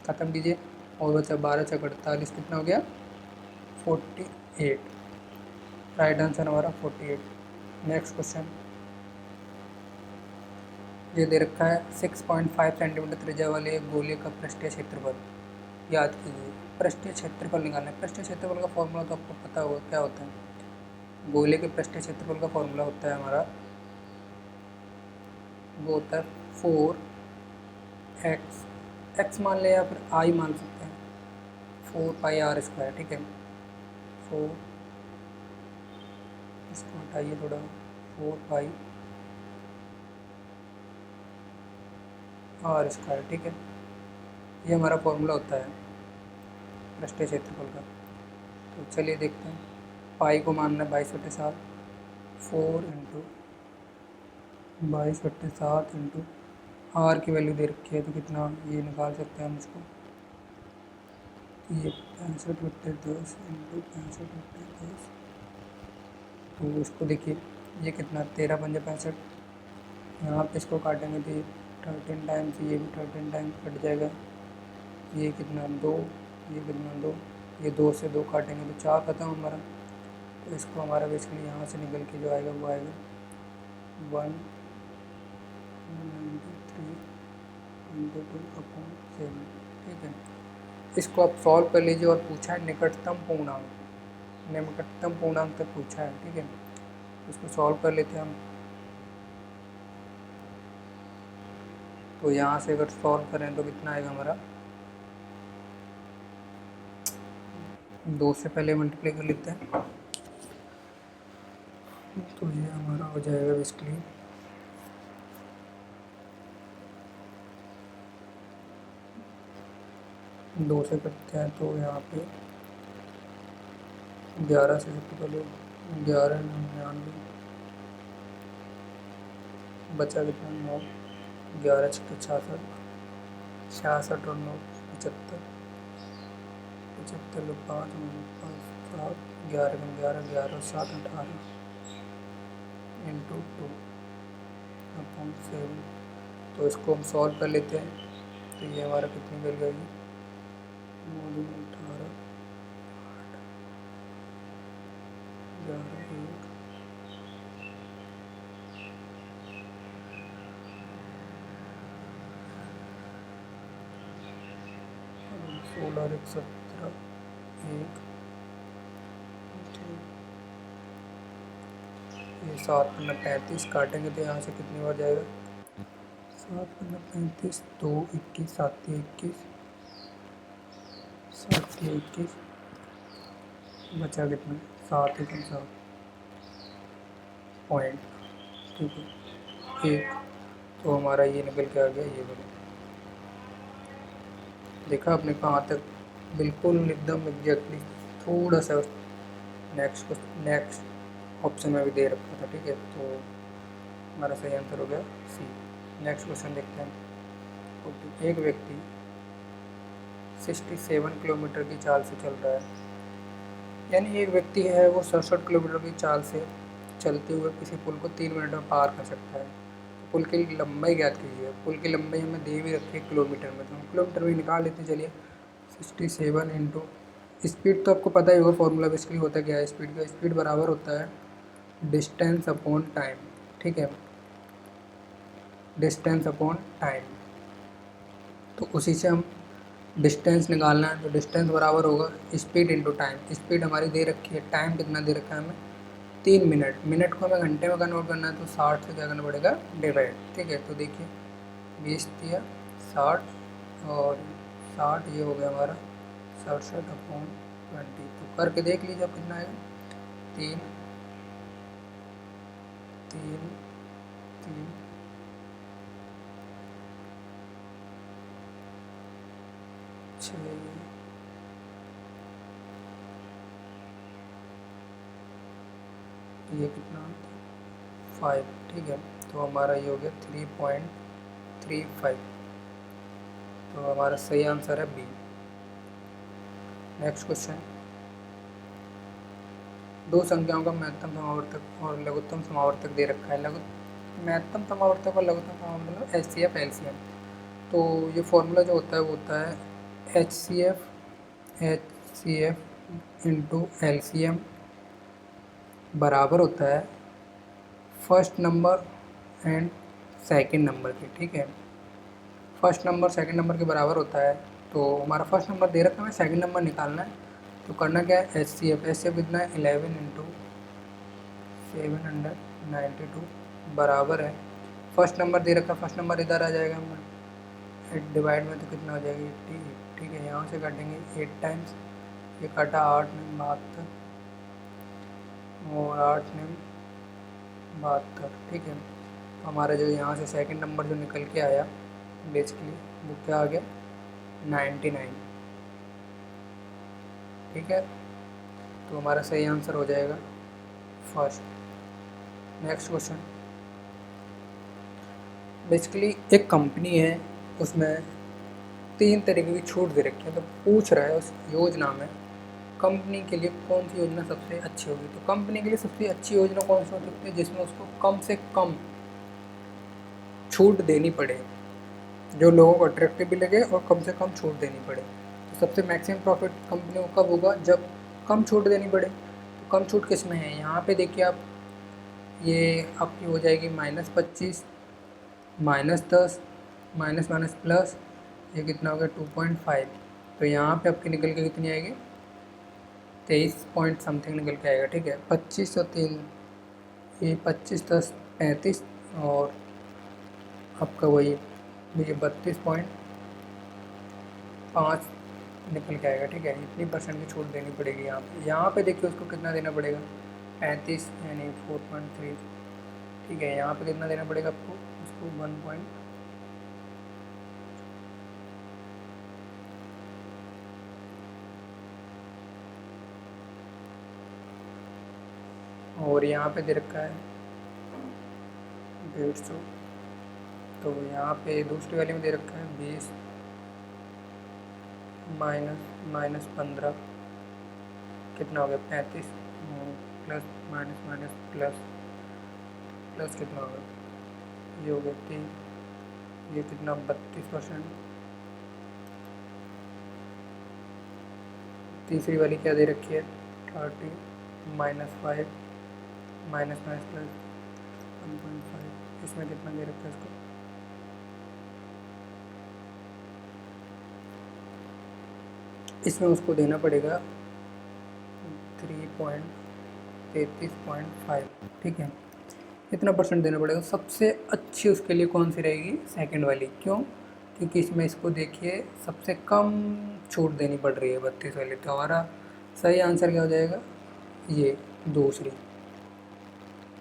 Speaker 1: ख़त्म कीजिए, और बचा 12×4 = 48, कितना हो गया 48। राइट आंसर हमारा 48। नेक्स्ट क्वेश्चन ये दे रखा है 6.5 सेंटीमीटर त्रिज्या वाले एक गोले का पृष्ठीय क्षेत्रफल याद कीजिए। पृष्ठीय क्षेत्रफल निकालना है। पृष्ठीय क्षेत्रफल का फॉर्मूला तो आपको पता होगा क्या होता है, गोले के पृष्ठीय क्षेत्रफल का फॉर्मूला होता है हमारा, वो होता है 4x मान ले या फिर आई मान सकते हैं, 4πr²। ठीक है, 4, इसको हटाइए थोड़ा, 4πr²। ठीक है, ये हमारा फॉर्मूला होता है पृष्ठीय क्षेत्रफल का। तो चलिए देखते हैं, पाई को मानना है 22/7, 4 इंटू 22/7 इंटू आर की वैल्यू दे रखी है तो कितना ये निकाल सकते हैं हम इसको, ये 65/10 इंटू 65/10। तो इसको देखिए ये कितना 13×5 = 65, यहाँ पे इसको काटेंगे तो ये 13 टाइम्स, ये भी 13 टाइम्स कट जाएगा, ये कितना 2, ये कितना 2, ये 2 से 2 काटेंगे तो 4 खत्म हमारा। तो इसको हमारा बेसिकली यहाँ से निकल के जो आएगा वो आएगा 193/2/7। ठीक है, इसको आप सॉल्व कर लीजिए, और पूछा है निकटतम पूर्णांक, निकटतम पूर्णांक तक पूछा है। ठीक है, इसको सॉल्व कर लेते हैं हम। तो यहाँ से अगर सॉल्व करें तो कितना आएगा हमारा, 2 से पहले मल्टीप्लाई कर लेते हैं, तो ये हमारा हो जाएगा बेसिकली 2 से करते हैं तो यहाँ पे 11 से सबसे पहले 11×99 बचा कितना 9, 11×6 = 66, 66 और 9 75, 75 + 5 5 7, 11×11 11 और 7 18 इंटू 2/7। तो इसको हम सॉल्व कर लेते हैं, तो ये हमारा कितनी वैल्यू आएगी 9×18 11 16 और 1 17 1, ये 7×35 काटेंगे तो यहाँ से कितनी बार जाएगा 7×35, 2 21, 7 21, 7 21, बचा कितना 7 एकम 7 पॉइंट, ठीक है 1। तो हमारा ये निकल के आ गया ये वाला। देखा आपने कहाँ तक, बिल्कुल एकदम एग्जैक्टली। थोड़ा सा नेक्स्ट ऑप्शन में भी दे रखा था, ठीक है। तो हमारा सही आंसर हो गया सी। नेक्स्ट क्वेश्चन देखते हैं। एक व्यक्ति 67 किलोमीटर की चाल से चल रहा है, यानी एक व्यक्ति है वो 67 किलोमीटर की चाल से चलते हुए किसी पुल को 3 मिनट में पार कर सकता है। पुल की लंबाई ज्ञात कीजिए। पुल की लंबाई हमें दे भी रखी है किलोमीटर में, तो हम किलोमीटर में निकाल लेते हैं। चलिए 67 इंटू स्पीड, तो आपको पता ही होगा फॉर्मूला बेसिकली होता क्या है स्पीड का। स्पीड बराबर होता है डिस्टेंस अपॉन टाइम, ठीक है, डिस्टेंस अपॉन टाइम। तो उसी से हम डिस्टेंस निकालना है, तो डिस्टेंस बराबर होगा स्पीड इंटू टाइम। स्पीड हमारी दे रखी है, टाइम कितना दे रखा है हमें 3 मिनट। मिनट को हमें घंटे में कन्वर्ट करना है, तो 60 से क्या करना पड़ेगा डिवाइड, ठीक है। तो देखिए 20 दिया 60 और 60 ये हो गया हमारा 67/20। तो करके देख लीजिए आप कितना आएगा। 3 3 3 6 ये कितना 5, ठीक है। तो हमारा ये हो गया 3.35। तो हमारा सही आंसर है बी। Next question. दो संख्याओं का महत्तम समावर्तक और लघुत्तम समावर्तक दे रखा है। महत्तम समावर्तक और लघुत्तम समावर्तक मतलब HCF LCM। तो ये फॉर्मूला जो होता है वो होता है HCF इंटू LCM बराबर होता है first number and second number के, ठीक है। फर्स्ट नंबर सेकंड नंबर के बराबर होता है। तो हमारा फर्स्ट नंबर दे रखा है, सेकंड नंबर निकालना है। तो करना क्या है HCF कितना है 11 इंटू 792 बराबर है फर्स्ट नंबर दे रखा है। फर्स्ट नंबर इधर आ जाएगा, डिवाइड में तो कितना हो जाएगा 80, ठीक है। यहाँ से काटेंगे 8 टाइम्स, ये काटा 8 में 72 और 8 में 72, ठीक है। तो हमारा जो यहाँ से सेकंड नंबर जो निकल के आया बेसिकली वो क्या आ गया 99, ठीक है। तो हमारा सही आंसर हो जाएगा फर्स्ट। Next question. बेसिकली एक कंपनी है, उसमें 3 तरीके की छूट दे रखी है। तो पूछ रहा है उस योजना में कंपनी के लिए कौन सी योजना सबसे अच्छी होगी। तो कंपनी के लिए सबसे अच्छी योजना कौन सी हो सकती है जिसमें उसको कम से कम छूट देनी पड़े, जो लोगों को अट्रैक्टिव भी लगे और कम से कम छूट देनी पड़े। तो सबसे मैक्सिमम प्रॉफिट कंपनी को कब होगा जब कम छूट देनी पड़े। तो कम छूट किस में है, यहाँ पे देखिए आप, ये आपकी हो जाएगी -25 -10 माइनस माइनस प्लस, ये कितना हो गया 2.5। तो यहाँ पे आपकी निकल के कितनी आएगी 23 पॉइंट समथिंग निकल के आएगा, ठीक है। 25 और 3 ये 25 10 35 और आपका वही ये 32.5 निकल के आएगा, ठीक है। इतनी परसेंट की छूट देनी पड़ेगी यहाँ पे। यहाँ पे देखिए उसको कितना देना पड़ेगा 35 यानी 4.3, ठीक है। यहाँ पे कितना देना पड़ेगा आपको उसको 1 और यहाँ पे दे रखा है 150। तो यहाँ पे दूसरी वाली में दे रखा है 20 -15 कितना हो गया 35 plus minus minus plus plus कितना होगा ये हो गया 3, ये कितना 32%। तीसरी वाली क्या दे रखी है 30 -5 माइनस माइनस प्लस 1.5, इसमें कितना दे रखा है इसको इसमें उसको देना पड़ेगा 3.33.5, ठीक है। इतना परसेंट देना पड़ेगा। सबसे अच्छी उसके लिए कौन सी रहेगी? सेकंड वाली। क्यों? क्योंकि इसमें इसको देखिए सबसे कम छूट देनी पड़ रही है 32 वाली। तो हमारा सही आंसर क्या हो जाएगा? ये दूसरी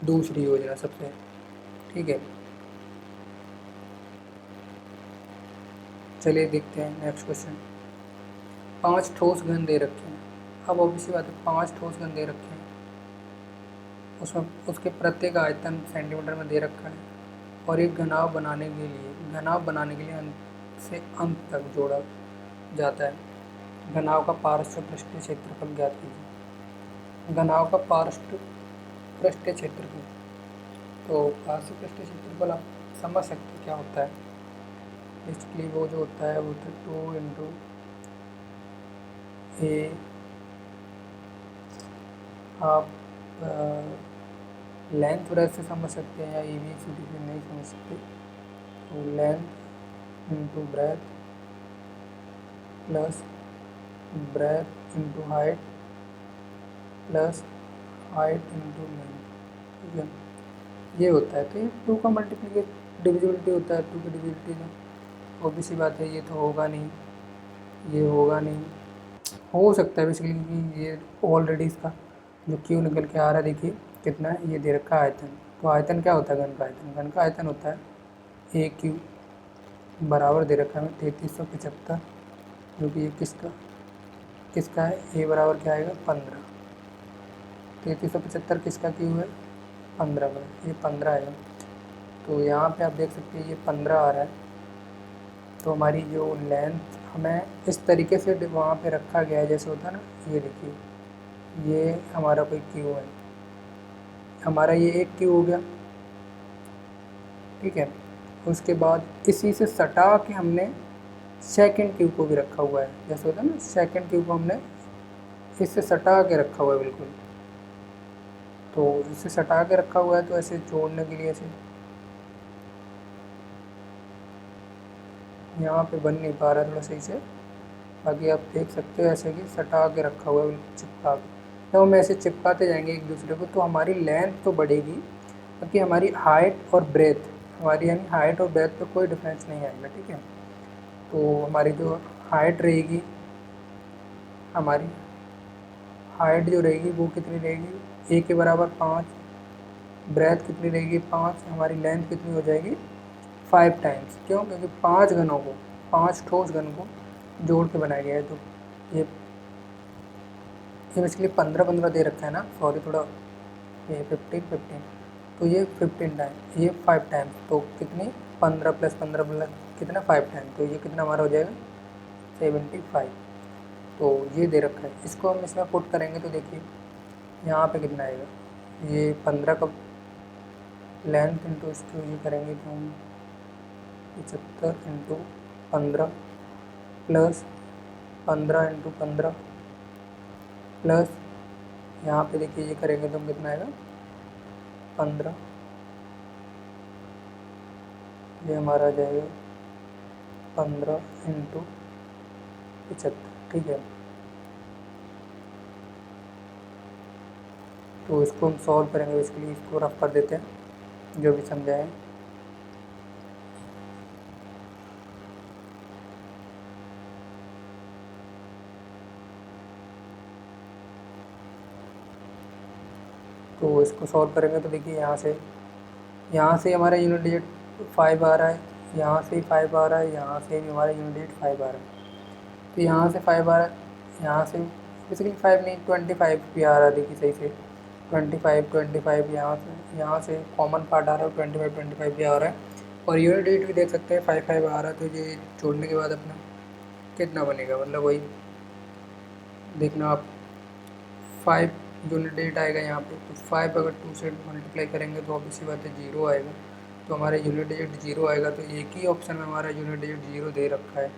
Speaker 1: दूसरी योजना सबसे। ठीक है, चलिए देखते हैं नेक्स्ट क्वेश्चन। 5 ठोस घन दे रखे हैं। अब ऑब्वियसली बात है, 5 ठोस घन दे रखे हैं, उसमें उसके प्रत्येक आयतन सेंटीमीटर में दे रखा है, और एक घनाभ बनाने के लिए अंत से अंत तक जोड़ा जाता है। घनाभ का पार्श्व पृष्ठीय क्षेत्रफल ज्ञात कीजिए। घनाभ का पार्श्व पृष्ठीय क्षेत्रफल, तो पार्श्व पृष्ठीय क्षेत्रफल आप समझ सकते हैं क्या होता है। बेसिकली वो जो होता है वो तो 2 इंटू ए, आप लेंथ ब्रेथ से समझ सकते हैं, या ए बी सी डी से नहीं समझ सकते। तो length into breadth plus breadth into height plus height into length. ठीक है, ये होता है। तो ये 2 का मल्टीप्लीकेट डिविजिबिलिटी होता है, 2 की डिविजिबिलिटी का। ऑब्वियसली बात है ये तो होगा नहीं, ये होगा नहीं। हो सकता है बेसिकली, क्योंकि ये ऑलरेडी इसका जो क्यू निकल के आ रहा है, देखिए कितना है, ये दे रखा है आयतन। तो आयतन क्या होता है? घन का आयतन। घन का आयतन होता है ए क्यू बराबर दे रखा है हमें 3375, जो कि ये किसका किसका है? ए बराबर क्या आएगा? 15। 3375 किसका क्यू है? 15 का। ये 15 आएगा। तो यहाँ पे आप देख सकते हैं ये 15 आ रहा है। तो हमारी जो लेंथ हमें इस तरीके से वहाँ पे रखा गया है, जैसे होता है ना, ये देखिए ये हमारा कोई क्यू है, हमारा ये एक क्यू हो गया। ठीक है, उसके बाद इसी से सटा के हमने सेकंड क्यू को भी रखा हुआ है, जैसे होता है ना, सेकंड क्यू को हमने इससे सटा के रखा हुआ है बिल्कुल। तो इससे सटा के रखा हुआ है, तो ऐसे जोड़ने के लिए ऐसे यहाँ पे बन नहीं पा रहा है थोड़ा सही से, बाकी आप देख सकते हो ऐसे कि सटा के रखा हुआ है बिल्कुल चिपका के। जब हम ऐसे चिपकाते जाएंगे एक दूसरे को, तो हमारी लेंथ तो बढ़ेगी, बाकी हमारी हाइट और ब्रेथ, हमारी यानी हाइट और ब्रेथ पे कोई डिफरेंस नहीं आएगा। ठीक है, तो हमारी जो हाइट रहेगी, हमारी हाइट जो रहेगी वो कितनी रहेगी? ए के बराबर 5, ब्रेथ कितनी रहेगी? 5, हमारी लेंथ कितनी हो जाएगी? 5 टाइम्स। क्यों? क्योंकि 5 घनों को, 5 ठोस घन को जोड़ के बनाया गया है। तो ये बेसिकली 15 दे रखा है ना, सॉरी थोड़ा, ये 15, तो ये 15 टाइम, ये 5 टाइम्स, तो कितनी? 15 प्लस 15 प्लस कितना? 5 टाइम। तो ये कितना हमारा हो जाएगा? 75। तो ये दे रखा है, इसको हम इसमें पुट करेंगे तो देखिए यहाँ पे कितना आएगा? ये 15 का लेंथ इंटू इसको ये करेंगे तो हम 75 इंटू 15 प्लस 15 इंटू 15 प्लस यहाँ पे देखिए ये करेंगे तो हम कितना आएगा? 15, ये हमारा आ जाएगा 15 इंटू 75। ठीक है, तो इसको हम सॉल्व करेंगे, इसके लिए इसको रफ कर देते हैं जो भी समझाएं। तो इसको सॉल्व करेंगे तो देखिए यहाँ से हमारा यूनिट डिजिट 5 आ रहा है, यहाँ से 5 आ रहा है, यहाँ से भी हमारा यूनिट डिजिट 5 आ रहा है। तो यहाँ से 5 आ रहा है, यहाँ से बेसिकली 5 नहीं 25 भी आ रहा है। देखिए सही से 25 यहाँ से कॉमन पार्ट आ रहा है, 25 भी आ रहा है, और यूनिट डिजिट भी देख सकते हैं 5 आ रहा है। तो ये जोड़ने के बाद अपना कितना बनेगा? मतलब वही देखना आप, 5 यूनिट डिजिट आएगा यहाँ पे, तो 5 अगर 2 से मल्टीप्लाई करेंगे तो ऑब्वियसली बात है 0 आएगा। तो हमारा यूनिट डिजिट 0 आएगा, तो एक ही ऑप्शन में हमारा यूनिट डिजिट 0 दे रखा है।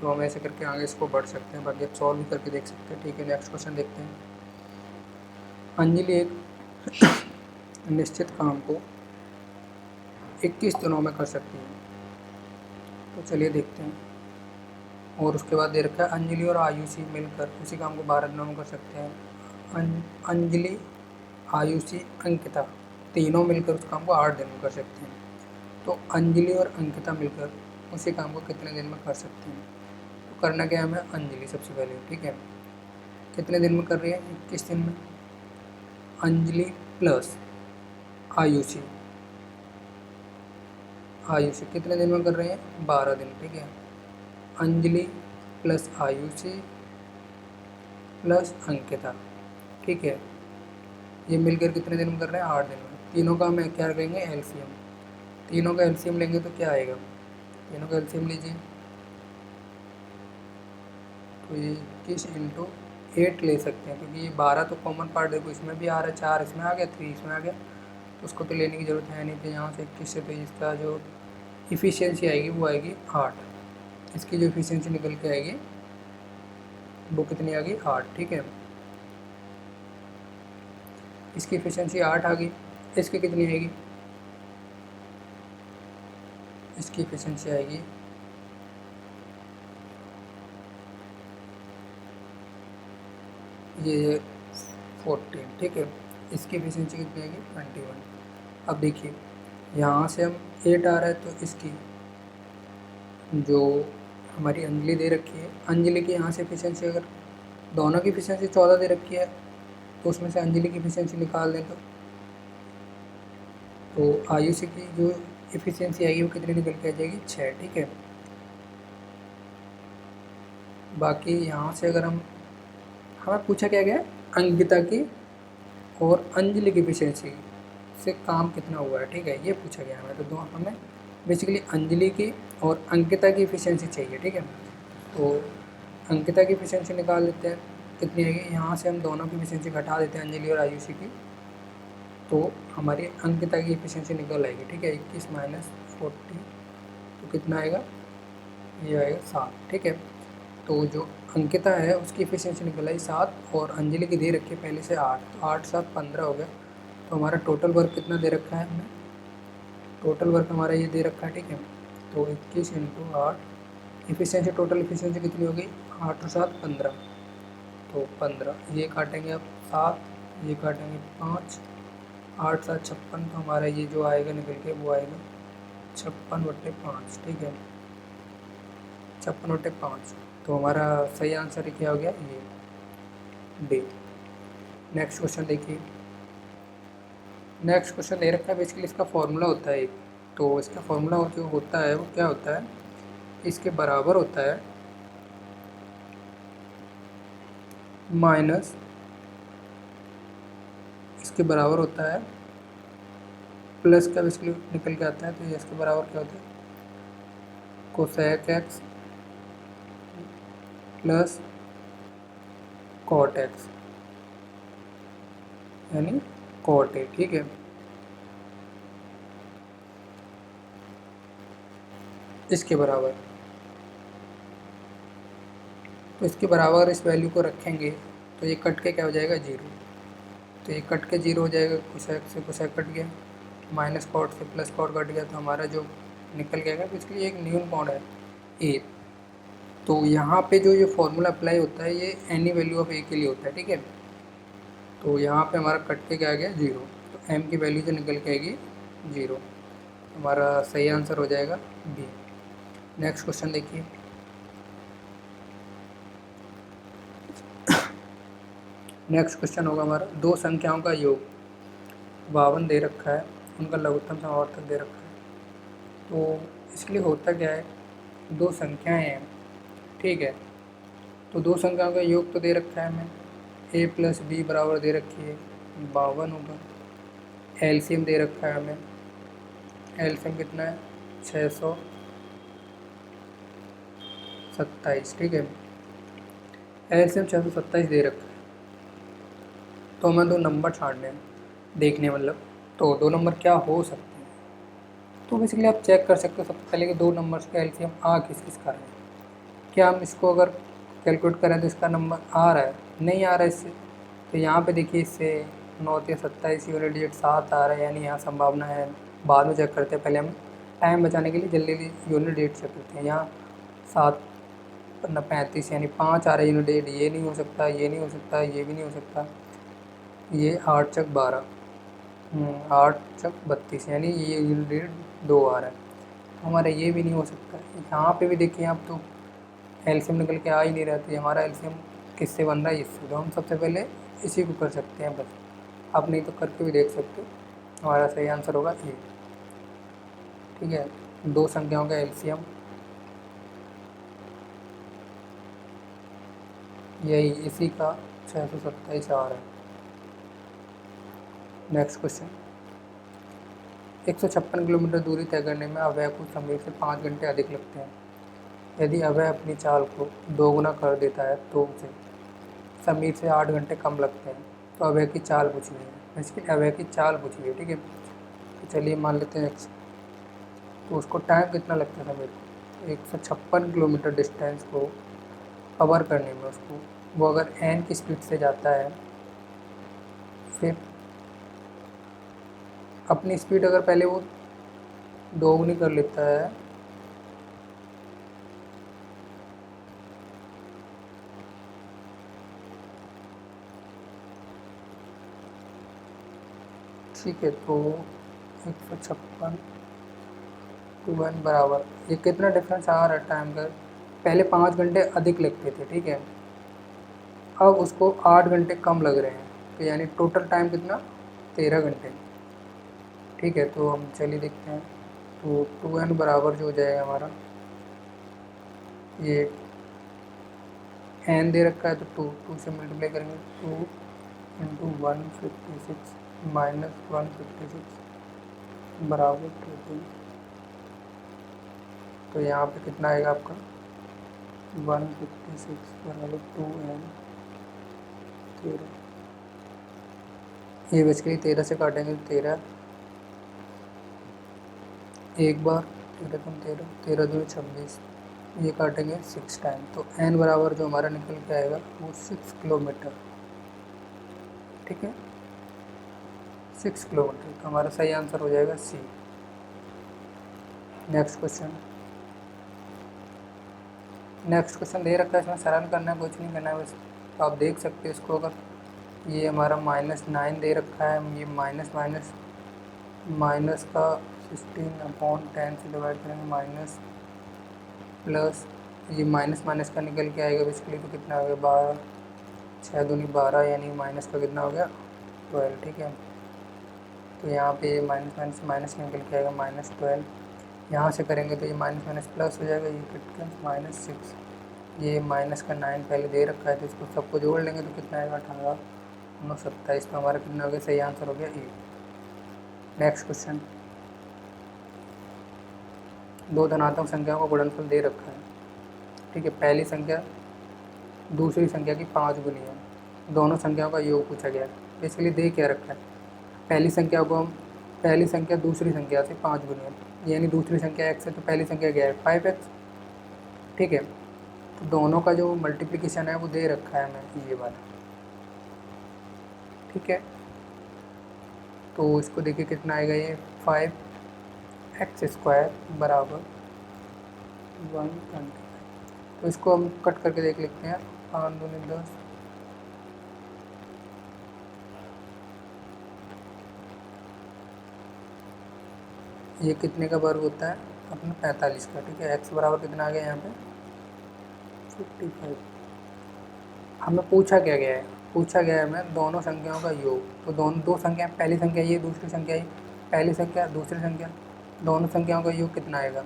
Speaker 1: तो हम ऐसे करके आगे इसको बढ़ सकते हैं, बाकी आप सॉल्व भी करके देख सकते हैं। ठीक है, नेक्स्ट क्वेश्चन देखते हैं। अंजलि एक निश्चित काम को 21 दिनों में कर सकती है। तो चलिए देखते हैं। और उसके बाद दे रखा है अंजलि और आयुषी मिलकर उसी काम को 12 दिनों में कर सकते हैं। अंजलि, आयुषी, अंकिता तीनों मिलकर उस काम को 8 दिन में कर सकते हैं। तो अंजलि और अंकिता मिलकर उसी काम को कितने दिन में कर सकते हैं? तो करना क्या है हमें? अंजलि सबसे पहले, ठीक है, कितने दिन में कर रही है? 21 दिन में। अंजलि प्लस आयुषी, आयुषी कितने दिन में कर रहे हैं? 12 दिन, ठीक है। अंजलि प्लस आयुषी प्लस अंकिता, ठीक है, ये मिलकर कितने दिन में कर रहे हैं? 8 दिन में। तीनों का हम क्या करेंगे? एलसीएम। तीनों का एलसीएम लेंगे तो क्या आएगा? तीनों का एलसीएम लीजिए, तो ये 21 इंटू 8 ले सकते हैं, क्योंकि ये 12 तो कॉमन पार्ट देखो इसमें भी आ रहा है, 4 इसमें आ गया, 3 इसमें आ गया, तो उसको तो लेने की ज़रूरत है नहीं। तो यहाँ से 21 से तो इसका जो इफ़िशियंसी आएगी वो आएगी 8। इसकी जो इफ़िशियंसी निकल के आएगी वो कितनी आ गई? 8, ठीक है। इसकी इफ़िशियंसी 8 आ गई। इसकी कितनी आएगी? इसकी इफ़िशियंसी आएगी ये 14, ठीक है। इसकी एफिशिएंसी कितनी आएगी? 21। अब देखिए यहाँ से हम 8 आ रहा है, तो इसकी जो हमारी अंजलि दे रखी है, अंजलि की यहाँ से एफिशिएंसी, अगर दोनों की एफिशिएंसी 14 दे रखी है तो उसमें से अंजलि की एफिशिएंसी निकाल दें तो आयुषी की जो एफिशिएंसी आएगी वो कितनी निकल के आ जाएगी? 6, ठीक है। बाकी यहाँ से अगर हमें पूछा क्या गया? अंकिता की और अंजलि की एफिशिएंसी से काम कितना हुआ है, ठीक है, ये पूछा गया हमें। तो हमें बेसिकली अंजलि की और अंकिता की एफिशिएंसी चाहिए, ठीक है। तो अंकिता की एफिशिएंसी निकाल लेते हैं, कितनी आएगी? यहाँ से हम दोनों की एफिशिएंसी घटा देते हैं, अंजलि और आयुषी की, तो हमारी अंकिता की एफिशिएंसी निकल आएगी, ठीक है। 21 माइनस 40 तो कितना आएगा? ये आएगा 7, ठीक है। तो जो अंकिता है उसकी एफिशिएंसी निकल आई 7 और अंजलि की दे रखी है पहले से 8, तो 8 7 15 हो गया। तो हमारा टोटल वर्क कितना दे रखा है हमें? टोटल वर्क हमारा ये दे रखा है, ठीक है। तो 21 इंटू 8, एफिशिएंसी, टोटल एफिशिएंसी कितनी हो गई? 8 और 7 15, तो 15, ये काटेंगे अब 7, ये काटेंगे 5, 8 7 56, तो हमारा ये जो आएगा निकल के वो आएगा 56/5, ठीक है, 56/5। तो हमारा सही आंसर क्या हो गया? ये डी। नेक्स्ट क्वेश्चन देखिए। नेक्स्ट क्वेश्चन दे रखा है, बेसिकली इसका फॉर्मूला होता है एक, तो इसका फॉर्मूला जो होता है वो क्या होता है? इसके बराबर होता है माइनस, इसके बराबर होता है प्लस का, बेसिकली निकल के आता है, तो ये इसके बराबर क्या होता है? Cosec x plus cot x, यानी कॉट ए, ठीक है। इसके बराबर, तो इसके बराबर इस वैल्यू को रखेंगे तो ये कट के क्या हो जाएगा? 0। तो ये कट के 0 हो जाएगा, कोसेक से कोसेक कट गया, माइनस कॉट से प्लस कॉट कट गया, तो हमारा जो निकल गया इसके एक न्यून बाउंड है ए। तो यहाँ पे जो ये फॉर्मूला अप्लाई होता है ये एनी वैल्यू ऑफ ए के लिए होता है, ठीक है। तो यहाँ पे हमारा कट के क्या आ गया? 0, तो एम की वैल्यू जो निकल के आएगी 0, हमारा सही आंसर हो जाएगा बी। नेक्स्ट क्वेश्चन देखिए। नेक्स्ट क्वेश्चन होगा हमारा, दो संख्याओं का योग 52 दे रखा है, उनका लघुत्तम समावर्तक दे रखा है। तो इसके लिए होता क्या है? दो संख्याएं हैं, ठीक है, तो दो संख्याओं का योग तो दे रखा है हमें, a प्लस बी बराबर दे रखी है 52 होगा। एलसीएम दे रखा है हमें, एलसीएम कितना है? 627, ठीक है, एलसीएम 627 दे रखा है। तो हमें दो नंबर छाड़ने हैं, देखने मतलब, तो दो नंबर क्या हो सकते हैं? तो बेसिकली आप चेक कर सकते हो सबसे पहले कि दो नंबर्स का एलसीएम आ किस किस का है। क्या हम इसको अगर कैलकुलेट करें तो इसका नंबर आ रहा है? नहीं आ रहा है इससे, तो यहाँ पे देखिए इससे 9 या 27 यूनिट डिजिट 7 आ रहा है, यानी यहाँ संभावना है। बाद में चेक करते हैं, पहले हम टाइम बचाने के लिए जल्दी जल्दी यूनिट डिजिट चेक करते हैं। यहाँ 7 35 यानी 5 आ रहा है यूनिट डिजिट, ये नहीं हो सकता, ये नहीं हो सकता, ये भी नहीं हो सकता, ये 8 चक 12, 8 चक 32 यानी ये यूनिट 2 आ रहा है। तो हमारा ये भी नहीं हो सकता। यहाँ पे भी देखिए आप तो एलसीएम निकल के आ ही नहीं रहा, तो हमारा एलसीएम किससे बन रहा है, इससे। तो हम सबसे पहले इसी को कर सकते हैं बस। आप नहीं तो करके भी देख सकते हो। हमारा सही आंसर होगा ए। ठीक है, दो संख्याओं का एलसीएम यही इसी का 627 आ रहा है। नेक्स्ट क्वेश्चन, 156 किलोमीटर दूरी तय करने में अभय को समीर से 5 घंटे अधिक लगते हैं। यदि अभय अपनी चाल को दोगुना कर देता है तो उसे समीर से 8 घंटे कम लगते हैं। तो अभय की चाल पूछी है, इसकी अभय की चाल पूछी है। ठीक है, तो चलिए मान लेते हैं एक्स। तो उसको टाइम कितना लगता है समीर को, 156 किलोमीटर डिस्टेंस को कवर करने में उसको, वो अगर एन की स्पीड से जाता है, फिर अपनी स्पीड अगर पहले वो दोगुनी कर लेता है, ठीक है, तो 156 टू एन बराबर, ये कितना डिफरेंस आ रहा है टाइम का। पहले 5 घंटे अधिक लगते थे, ठीक है, अब उसको 8 घंटे कम लग रहे हैं। तो यानी टोटल टाइम कितना, 13 घंटे। ठीक है, तो हम चलिए देखते हैं। तो 2n बराबर जो हो जाएगा हमारा, ये n दे रखा है तो 2 से मल्टीप्लाई करेंगे, 2 इंटू 156 माइनस 156 बराबर 2। तो यहाँ पे कितना आएगा आपका, 156 बराबर 2n 13। ये बेसिकली 13 से काटेंगे तो 13 एक बार, 13 कम 13, 13 दूनी 26, ये काटेंगे 6 टाइम। तो n बराबर जो हमारा निकल के आएगा वो 6 किलोमीटर। ठीक है, 6 किलोमीटर। तो हमारा सही आंसर हो जाएगा सी। नेक्स्ट क्वेश्चन, नेक्स्ट क्वेश्चन दे रखा है, इसमें सरल करना है, कुछ नहीं करना है बस। तो आप देख सकते हो इसको, अगर ये हमारा -9 दे रखा है, ये माइनस माइनस माइनस का 16/10 से डिवाइड करेंगे, माइनस प्लस ये माइनस माइनस का निकल के आएगा बेसिकली, तो कितना हो गया 12, 6 दूनी 12, यानी माइनस का कितना हो गया 12। ठीक है, तो यहाँ पे माइनस माइनस माइनस निकल के आएगा -12। यहाँ से करेंगे तो ये माइनस माइनस प्लस हो जाएगा, ये कितना -6, ये माइनस का 9 पहले दे रखा है, तो इसको सबको जोड़ लेंगे तो कितना आएगा 18, 27। तो हमारा कितना हो गया, सही आंसर हो गया ए। नेक्स्ट क्वेश्चन, दो धनात्मक संख्याओं का गुणनफल दे रखा है। ठीक है, पहली संख्या दूसरी संख्या की 5 गुनी है, दोनों संख्याओं का योग पूछा गया है। बेसिकली दे क्या रखा है, पहली संख्या को हम, पहली संख्या दूसरी संख्या से 5 गुनी है, यानी दूसरी संख्या x है तो पहली संख्या क्या है 5x। ठीक है, तो दोनों का जो मल्टीप्लिकेशन है वो दे रखा है हमें, ये वाला। ठीक है, तो इसको देखिए कितना आएगा, ये 5x² बराबर 120। तो इसको हम कट करके देख लेते हैं, 5 दूनी 10, ये कितने का वर्ग होता है अपना 45 का। ठीक है, x बराबर कितना आ गया यहाँ पे 55। हमें पूछा क्या गया है, पूछा गया है हमें दोनों संख्याओं का योग। तो दोनों दो संख्या, पहली संख्या ये, दूसरी संख्या ये, पहली संख्या दूसरी संख्या, दोनों संख्याओं का योग कितना आएगा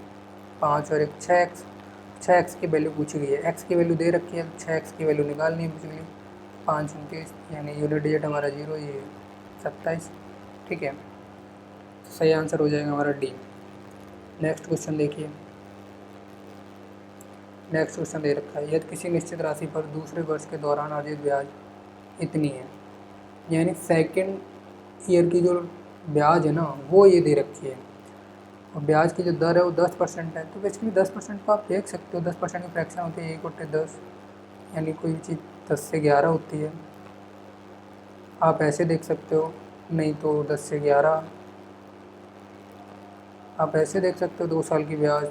Speaker 1: 5 और 1 6x। 6x की वैल्यू पूछी गई है, x की वैल्यू दे रखी है, 6x की वैल्यू निकालनी है पूछ ली। 5 29, यानी यूनिट डिजिट हमारा 0, ये 27। ठीक है, सही आंसर हो जाएगा हमारा डी। नेक्स्ट क्वेश्चन देखिए, नेक्स्ट क्वेश्चन दे रखा है, यदि किसी निश्चित राशि पर दूसरे वर्ष के दौरान अर्जित ब्याज इतनी है, यानी सेकेंड ईयर की जो ब्याज है ना वो ये दे रखी है, और ब्याज की जो दर है वो 10% है। तो बेसिकली 10% को आप देख सकते हो, 10% की फ्रैक्शन होती है 1/10, यानी कोई भी चीज़ 10 से 11 होती है। आप ऐसे देख सकते हो, नहीं तो 10 से 11, आप ऐसे देख सकते हो 2 साल की ब्याज,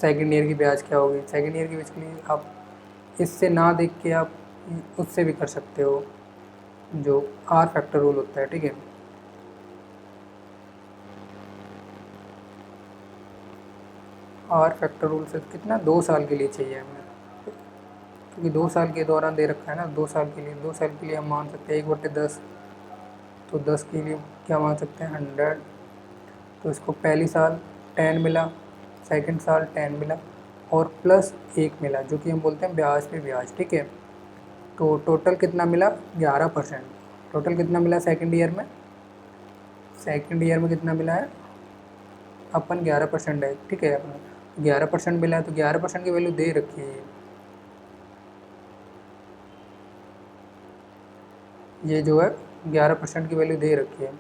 Speaker 1: सेकेंड ईयर की ब्याज क्या होगी। सेकेंड ईयर की बेसिकली आप इससे ना देख के आप उससे भी कर सकते हो, जो आर फैक्टर रूल होता है। ठीक है, आर फैक्टर रूल से कितना 2 साल के लिए चाहिए हमें, क्योंकि 2 साल के दौरान दे रखा है ना, 2 साल के लिए, 2 साल के लिए हम मान सकते हैं 1/10, तो 10 के लिए क्या मान सकते हैं 100। तो इसको पहली साल 10 मिला, सेकंड साल 10 मिला और प्लस 1 मिला, जो कि हम बोलते हैं ब्याज पे ब्याज, ठीक है। तो टोटल कितना मिला 11%। टोटल कितना मिला सेकंड ईयर में, सेकंड ईयर में कितना मिला है अपन 11% है, ठीक है। अपन 11% मिला है, तो 11% की वैल्यू दे रखी है ये जो है 11% की वैल्यू दे रखी है।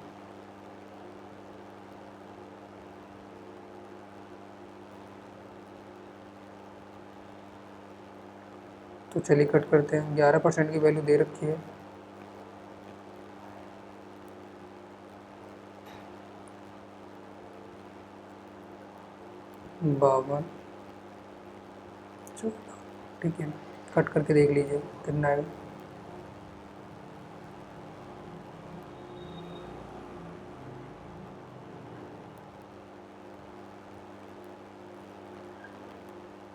Speaker 1: तो चलिए कट करते हैं, 11% की वैल्यू दे रखी है। बावन, ठीक है, कट करके देख लीजिए कितना है।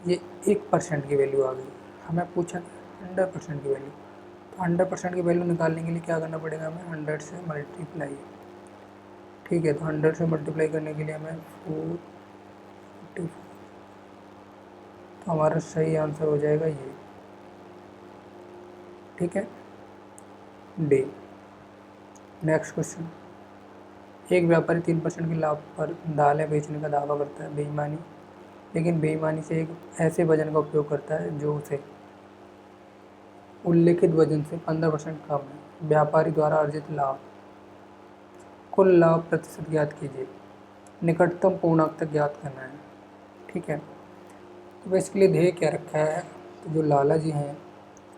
Speaker 1: ये 1% की वैल्यू आ गई, हमें पूछा 100% की वैल्यू। तो 100% की वैल्यू निकालने के लिए क्या करना पड़ेगा हमें, 100 से मल्टीप्लाई, ठीक है। तो 100 से मल्टीप्लाई करने के लिए हमें 454, तो हमारा सही आंसर हो जाएगा ये, ठीक है, डी। नेक्स्ट क्वेश्चन, एक व्यापारी 3% के लाभ पर दालें बेचने का दावा करता है, बेईमानी, लेकिन बेईमानी से एक ऐसे वजन का उपयोग करता है जो उसे उल्लिखित वजन से 15% कम है। व्यापारी द्वारा अर्जित लाभ, कुल लाभ प्रतिशत ज्ञात कीजिए, निकटतम पूर्णांक तक ज्ञात करना है, ठीक है। तो बेसिकली ध्येय क्या रखा है, तो जो लाला जी हैं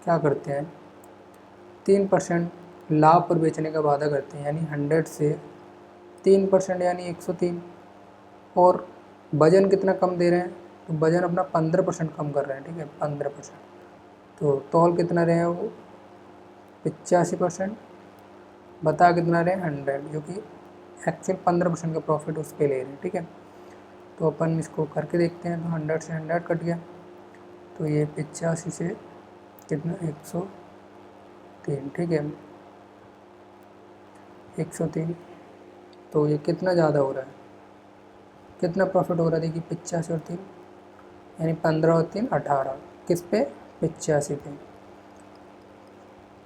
Speaker 1: क्या करते हैं, 3% लाभ पर बेचने का वादा करते हैं, यानी 100 से 3% यानी 103, और वजन कितना कम दे रहे हैं, तो वजन अपना 15% कम कर रहे हैं, ठीक है, 15%। तो तौल कितना रहे हैं वो 85%, बता कितना रहे हैं 100, जो कि एक्चुअल 15% का प्रॉफिट उस पर ले रहे हैं, ठीक है। तो अपन इसको करके देखते हैं, तो 100 से 100 कट गया, तो ये 85 से कितना 103, ठीक है, 103। तो ये कितना ज़्यादा हो रहा है, कितना प्रॉफिट हो रहा है, देखिए 85 और 3 यानी 15 और 3 18, किस पे 85 पे,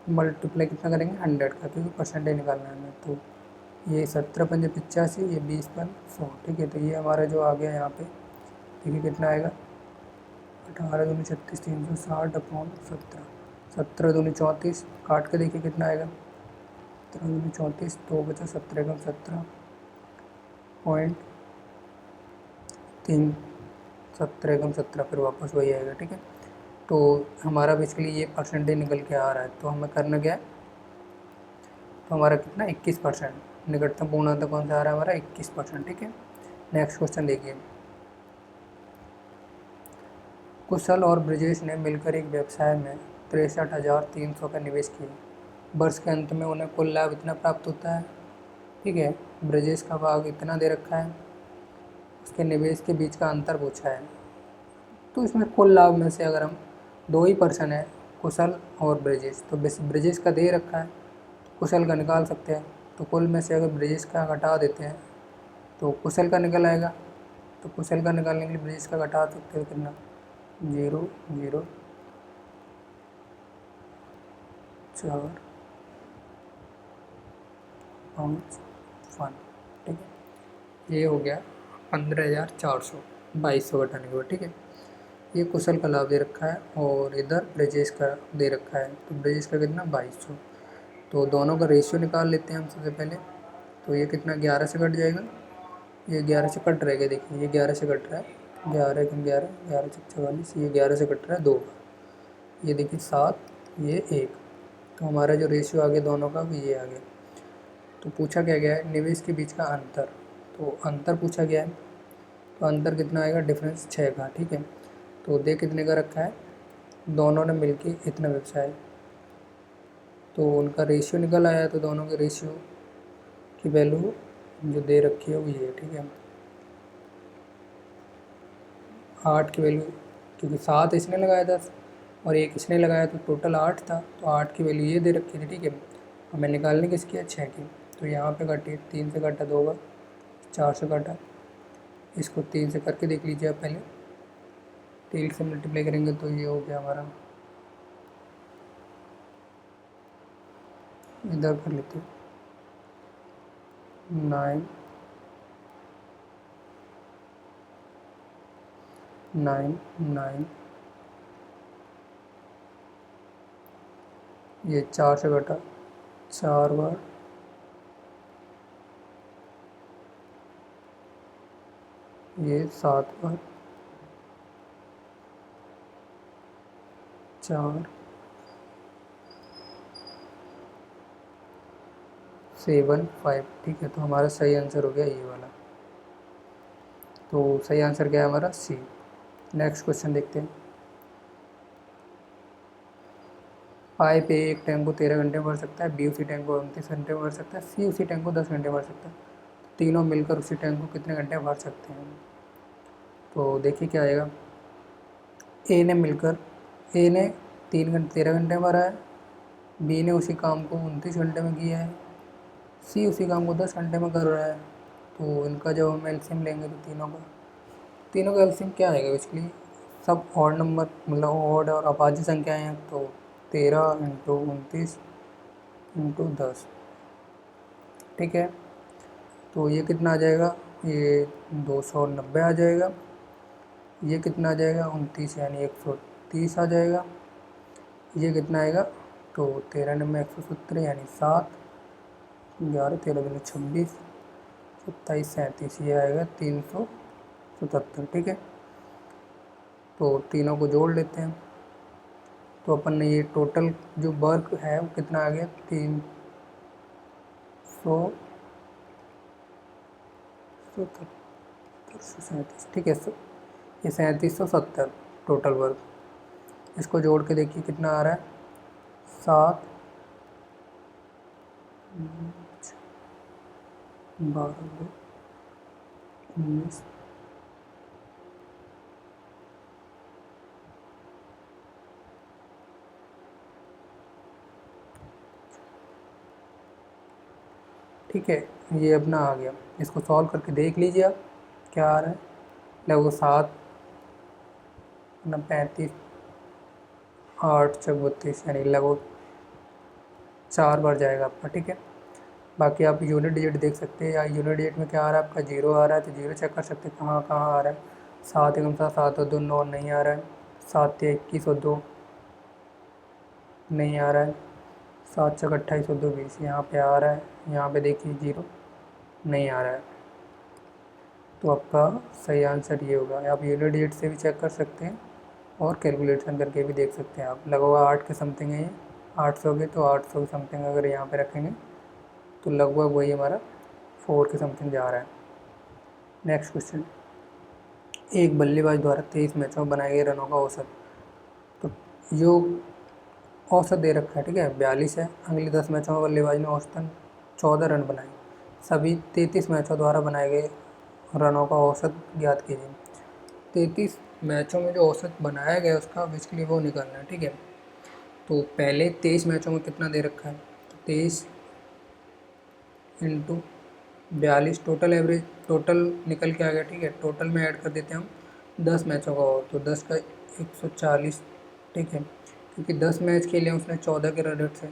Speaker 1: मल्टीप्लाई कितना करेंगे 100 का, क्योंकि परसेंटेज निकालना है हमें। तो ये 17×5 = 85, ये 20/100, ठीक है। तो ये हमारा जो आ गया यहाँ पे, देखिए कितना आएगा 18×2 = 36, 360/17, 17×2 = 34, काट के देखिए कितना आएगा 17×34, 2 बचा 17×17 पॉइंट 3, 17×17 फिर वापस वही आएगा, ठीक है। तो हमारा बेसिकली ये परसेंटेज निकल के आ रहा है, तो हमें करना क्या है, तो हमारा कितना 21%, निकटतम पूर्णांक कौन सा आ रहा है हमारा 21%, ठीक है। नेक्स्ट क्वेश्चन देखिए, कुशल और ब्रजेश ने मिलकर एक व्यवसाय में 63,300 का निवेश किया। वर्ष के अंत में उन्हें कुल लाभ इतना प्राप्त होता है, ठीक है। ब्रजेश का भाग इतना दे रखा है, उसके निवेश के बीच का अंतर पूछा है। तो इसमें कुल लाभ में से अगर हम 2 ही पर्सन है, कुशल और ब्रजेश, तो ब्रजेश का दे रखा है, कुशल का निकाल सकते हैं। तो कुल में से अगर ब्रजेश का घटा देते हैं तो कुशल का निकल आएगा। तो कुशल का निकालने के लिए ब्रजेश का घटा सकते हैं, कितना 0 0 4 5 1, ठीक है। ये हो गया 15,400, 2200 घटाने के बाद, ठीक है। ये कुशल का लाभ दे रखा है और इधर ब्रजेश का दे रखा है, तो ब्रजेश का कितना 2200। तो दोनों का रेशियो निकाल लेते हैं हम सबसे पहले। तो ये कितना 11 से कट जाएगा, ये 11 से कट रहेगा, देखिए ये 11 से कट रहा है, 11 कम 11, 11 से 44, ये 11 से कट रहा है 2, ये देखिए 7, ये 1। तो हमारा जो रेशियो आ गया दोनों का वो ये आ गया। तो पूछा क्या गया है, निवेश के बीच का अंतर, तो अंतर पूछा गया है। तो अंतर कितना आएगा, डिफरेंस 6 का, ठीक है। तो दे कितने का रखा है, दोनों ने मिलके इतना व्यवसाय, तो उनका रेशियो निकल आया। तो दोनों के रेशियो की वैल्यू जो दे रखी है वो ये है, ठीक है। 8 की वैल्यू, क्योंकि 7 इसने लगाया था और 1 इसने लगाया तो टोटल 8 था, तो 8 की वैल्यू ये दे रखी थी, ठीक है। हमें निकालने किसकी है, 6 की। तो यहाँ पे काटिए, 3 से काटा 2 होगा, 4 से काटा, इसको 3 से करके देख लीजिए आप पहले, 3 से मल्टीप्लाई करेंगे तो ये हो गया हमारा, इधर कर लेते हैं 9 9 9, ये 4 से कटा 4 बार, ये 7 बार, 4 7 5, ठीक है। तो हमारा सही आंसर हो गया ये वाला। तो सही आंसर क्या है हमारा, सी। नेक्स्ट क्वेश्चन देखते हैं। पाइप ए एक टैंक को 13 घंटे में भर सकता है, बी उसी टैंक को 29 घंटे में भर सकता है, सी उसी टैंक को 10 घंटे में भर सकता है। तीनों मिलकर उसी टैंक को कितने घंटे में भर सकते हैं। तो देखिए क्या आएगा, ए ने 13 घंटे में भरा है, बी ने उसी काम को 29 घंटे में किया है, सी उसी काम को 10 घंटे में कर रहा है। तो इनका जब हम एलसीएम लेंगे तो तीनों का एलसीएम क्या आएगा, बेसिकली सब ऑड नंबर, मतलब ऑड और अभाज्य संख्याएं हैं। तो 13 इंटू 29 इंटू 10, ठीक है। तो ये कितना आ जाएगा, ये 290 आ जाएगा। ये कितना आ जाएगा, 29 यानी 130 आ जाएगा। ये कितना आएगा, तो 13 नंबर 170 यानी 7, 11 13 दूनी 26, 27 37, ये आएगा 377, ठीक है। तो तीनों को जोड़ लेते हैं। तो अपन ने ये टोटल जो वर्क है वो कितना आ गया, 337, ठीक है। ये 3770 टोटल वर्क। इसको जोड़ के देखिए कितना आ रहा है, 7 12 2 19, ठीक है। ये अपना आ गया। इसको सॉल्व करके देख लीजिए आप क्या आ रहा है। लगभग 7 ना 35 8 6 32, यानी लगभग 4 बार जाएगा आपका, ठीक है। बाकी आप यूनिट डिजिट देख सकते हैं, या यूनिट डिजिट में क्या आ रहा है आपका, 0 आ रहा है तो 0 चेक कर सकते हैं कहाँ कहाँ आ रहा है। 7 एकम 7 7 और 2 9 नहीं आ रहा है। 7 से 21 और 2 नहीं आ रहा है। 7 छः 28 और 2 20 यहाँ पे आ रहा है। यहाँ पे देखिए 0 नहीं आ रहा है। तो आपका सही आंसर ये होगा। आप यूनिट डिजिट से भी चेक कर सकते हैं और कैलकुलेशन करके भी देख सकते हैं आप। लगभग 8 के समथिंग है ये, 800 के, तो 800 के समथिंग अगर यहाँ पे रखेंगे तो लगभग वही हमारा 4 के समथिंग जा रहा है। नेक्स्ट क्वेश्चन, एक बल्लेबाज द्वारा 23 मैचों में बनाए गए रनों का औसत। तो जो औसत दे रखा है, ठीक है, 42 है। अगले 10 मैचों में बल्लेबाज ने औसतन 14 रन बनाए। सभी 33 मैचों द्वारा बनाए गए रनों का औसत ज्ञात कीजिए। 33 मैचों में जो औसत बनाया गया उसका बेसिकली वो निकालना है, ठीक है। तो पहले 23 मैचों में कितना दे रखा है, तो 23 इंटू 42 टोटल एवरेज, टोटल निकल के आ गया, ठीक है। टोटल में ऐड कर देते हैं हम 10 मैचों का, और तो 10 का 140, ठीक है। क्योंकि 10 मैच खेले उसने 14 के रन रेट से,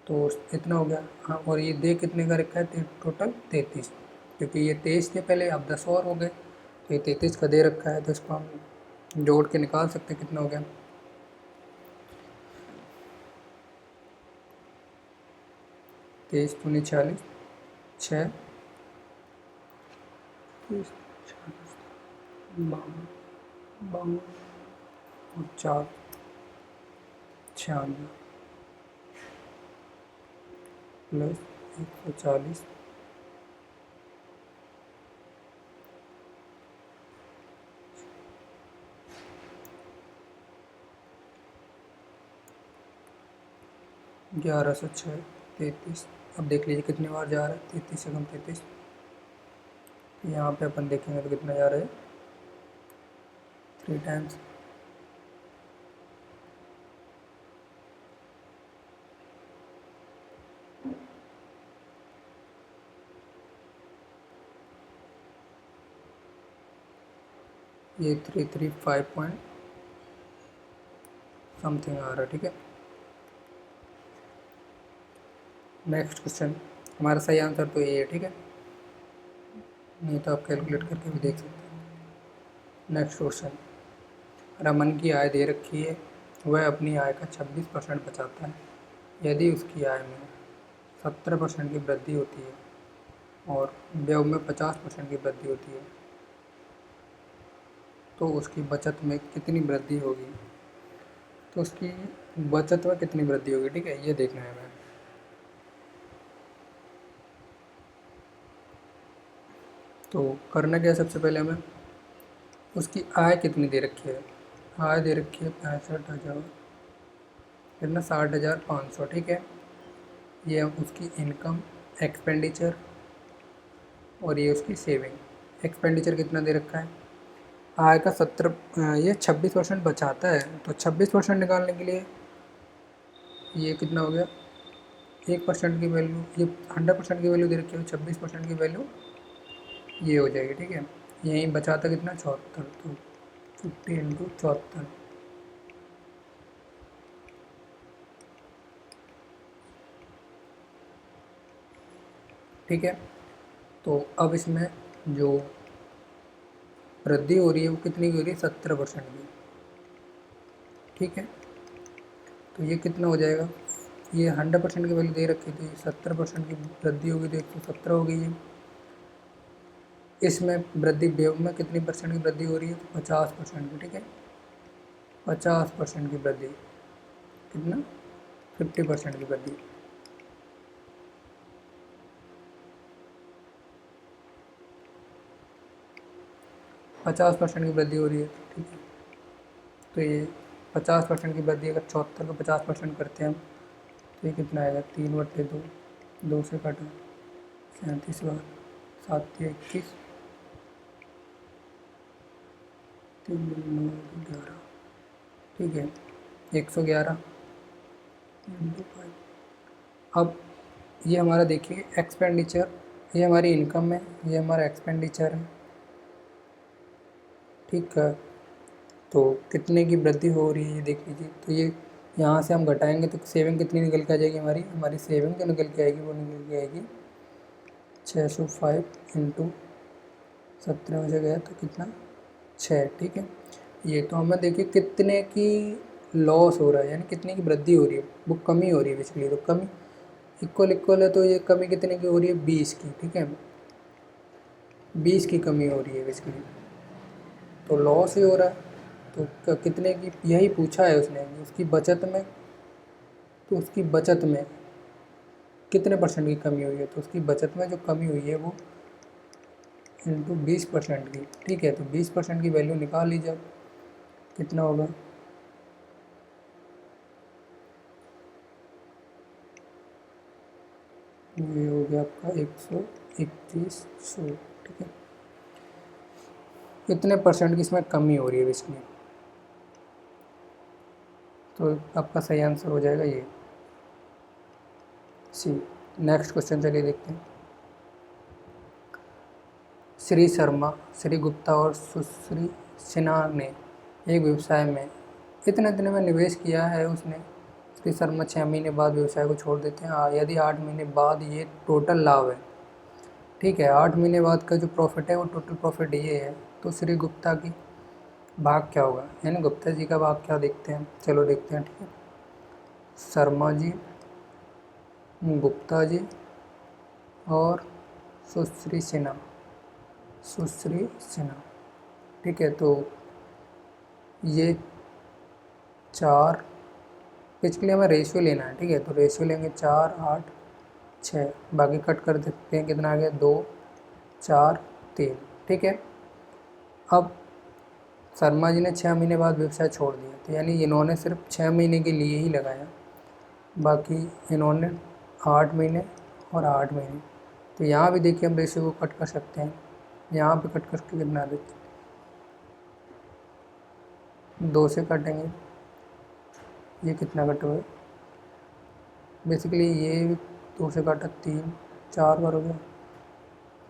Speaker 1: तो इतना हो गया। हाँ, और ये दे कितने का रखा है, टोटल 33, क्योंकि ये 23 थे पहले, अब 10 और हो गए, तो ये 33 का दे रखा है। तो इसको हम जोड़ के निकाल सकते हैं कितना हो गया, 23 दूनी 40, 6 30 52 52 और 4 96 प्लस 140, 1106 33। अब देख लीजिए कितनी बार जा रहा है, 33 से कम 33। यहाँ पे अपन देखेंगे तो कितना जा रहा है, 3 टाइम्स ये 335 पॉइंट समथिंग आ रहा है। ठीक है, नेक्स्ट क्वेश्चन, हमारा सही आंसर तो ये है। ठीक है, नहीं तो आप कैलकुलेट करके भी देख सकते हैं। नेक्स्ट क्वेश्चन, रमन की आय दे रखी है, वह अपनी आय का 26% बचाता है। यदि उसकी आय में 70% की वृद्धि होती है और व्यय में 50% की वृद्धि होती है तो उसकी बचत में कितनी वृद्धि होगी। तो उसकी बचत में कितनी वृद्धि होगी, ठीक है, ये देखना है हमें। तो करना क्या है, सबसे पहले हमें उसकी आय कितनी दे रखी है। आय दे रखी है 65,000, कितना 60,500। ठीक है, ये उसकी इनकम, एक्सपेंडिचर और ये उसकी सेविंग। एक्सपेंडिचर कितना दे रखा है, आय का 70, ये 26% बचाता है, तो 26% निकालने के लिए ये कितना हो गया, 1% की वैल्यू, ये 100% की वैल्यू दे रखी है, 26% की वैल्यू ये हो जाएगी। ठीक है, यहीं बचाता कितना 74, तो 50 इंटू 74। ठीक है, तो अब इसमें जो वृद्धि हो रही है वो कितनी की हो रही है, 70% की। ठीक है, तो ये कितना हो जाएगा, ये 100% की वैल्यू दे रखी थी, 70% की वृद्धि होगी तो 117 हो गई है। इसमें वृद्धि व्यय में कितनी परसेंट की वृद्धि हो रही है, तो 50% की। ठीक है, 50% की वृद्धि, कितना 50% की वृद्धि। पचास परसेंट की वृद्धि हो रही है। ठीक है, तो ये 50% की वृद्धि, अगर 74 को 50% करते हैं हम तो ये कितना आएगा, 3/2, 2 से काटा 37 बार, 7 या 21, 3 9 11। ठीक है, 111 इंटू 5। अब ये हमारा देखिए एक्सपेंडिचर, ये हमारी इनकम है, ये हमारा एक्सपेंडिचर है। ठीक है, तो कितने की वृद्धि हो रही है ये देख लीजिए। तो ये यहाँ से हम घटाएंगे तो सेविंग कितनी निकल के आ जाएगी, हमारी सेविंग जो निकल के आएगी वो निकल के आएगी 605 इंटू 17 में से गया तो कितना 6। ठीक है, ये तो हमें देखिए कितने की लॉस हो रहा है, यानी कितने की वृद्धि हो रही है, वो कमी हो रही है बेसिकली। तो कमी इक्वल इक्वल है, तो ये कमी कितने की हो रही है, 20 की। ठीक है, 20 की कमी हो रही है बेसिकली, तो लॉस ही हो रहा है। तो कितने की, यही पूछा है उसने, उसकी बचत में, तो उसकी बचत में कितने परसेंट की कमी हुई है, तो उसकी बचत में जो कमी हुई है वो इंटू 20% की। ठीक है, तो 20% की वैल्यू निकाल लीजिए, कितना होगा, ये हो गया आपका 121। ठीक है, इतने परसेंट की इसमें कमी हो रही है बेसिकली, तो आपका सही आंसर हो जाएगा ये सी। नेक्स्ट क्वेश्चन चलिए देखते हैं। श्री शर्मा, श्री गुप्ता और सुश्री सिन्हा ने एक व्यवसाय में इतने इतने में निवेश किया है। उसने, श्री शर्मा 6 महीने बाद व्यवसाय को छोड़ देते हैं। यदि 8 महीने बाद ये टोटल लाभ है। ठीक है, 8 महीने बाद का जो प्रॉफिट है वो टोटल प्रॉफिट ये है, तो श्री गुप्ता की भाग क्या होगा, यानी गुप्ता जी का भाग क्या, देखते हैं, चलो देखते हैं। ठीक है, शर्मा जी, गुप्ता जी और सुश्री सिन्हा, सुश्री सिन्हा। ठीक है, तो ये 4, बेसिकली हमें रेशियो लेना है। ठीक है, तो रेशियो लेंगे 4 8 6, बाकी कट कर देते हैं, कितना आ गया 2 4 3। ठीक है, अब शर्मा जी ने 6 महीने बाद व्यवसाय छोड़ दिया, तो यानी इन्होंने सिर्फ 6 महीने के लिए ही लगाया, बाकी इन्होंने 8 महीने और 8 महीने। तो यहाँ भी देखिए हम रेशियो को कट कर सकते हैं, यहाँ पे कट करके कितना देते, 2 से काटेंगे, ये कितना कटा हुआ है, बेसिकली ये 2 से काटा 3, 4 बार हो गया,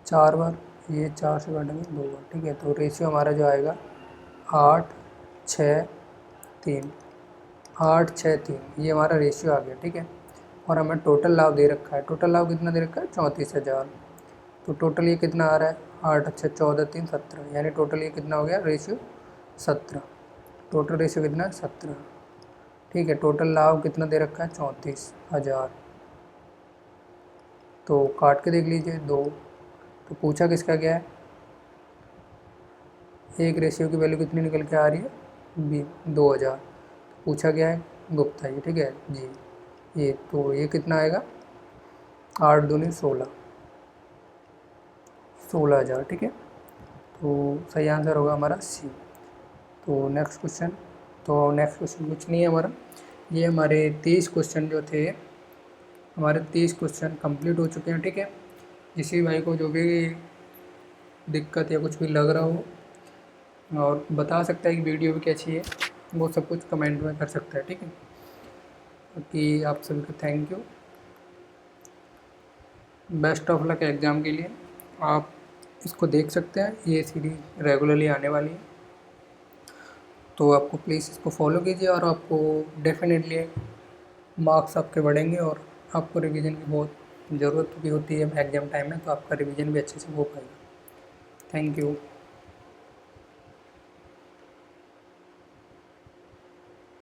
Speaker 1: 4 बार, ये 4 से काटेंगे 2 बार, ठीक है। तो रेशियो हमारा जो आएगा 8 6 3, 8 6 3, ये हमारा रेशियो आ गया, ठीक है। और हमें टोटल लाभ दे रखा है, टोटल लाभ कितना दे रखा है 34,000। तो टोटल ये कितना आ रहा है 8 6 14 3 17, यानी टोटल ये कितना हो गया रेशियो 17, टोटल रेशियो कितना है 17, ठीक है। टोटल लाभ कितना दे रखा है 34,000। तो काट के देख लीजिए 2, तो पूछा किसका गया है, एक रेशियो की वैल्यू कितनी निकल के आ रही है 2000, पूछा गया है गुप्ता जी, ठीक है जी। ये तो ये कितना आएगा 8 दूनी 16, 16,000, ठीक है। तो सही आंसर होगा हमारा सी। तो नेक्स्ट क्वेश्चन, तो नेक्स्ट क्वेश्चन कुछ नहीं है हमारा, ये हमारे 30 क्वेश्चन जो थे, हमारे 30 क्वेश्चन कंप्लीट हो चुके हैं, ठीक है। किसी भाई को जो भी दिक्कत या कुछ भी लग रहा हो और बता सकता है कि वीडियो भी कैसी है, वो सब कुछ कमेंट में कर सकता है, ठीक है। बाकी आप सभी को thank you, best of luck exam के लिए। आप इसको देख सकते हैं, ये सीरीज रेगुलरली आने वाली है, तो आपको प्लीज़ इसको फॉलो कीजिए और आपको डेफिनेटली मार्क्स आपके बढ़ेंगे और आपको रिवीजन की बहुत ज़रूरत भी होती है एग्ज़ाम टाइम में, तो आपका रिवीजन भी अच्छे से हो पाएगा। Thank you.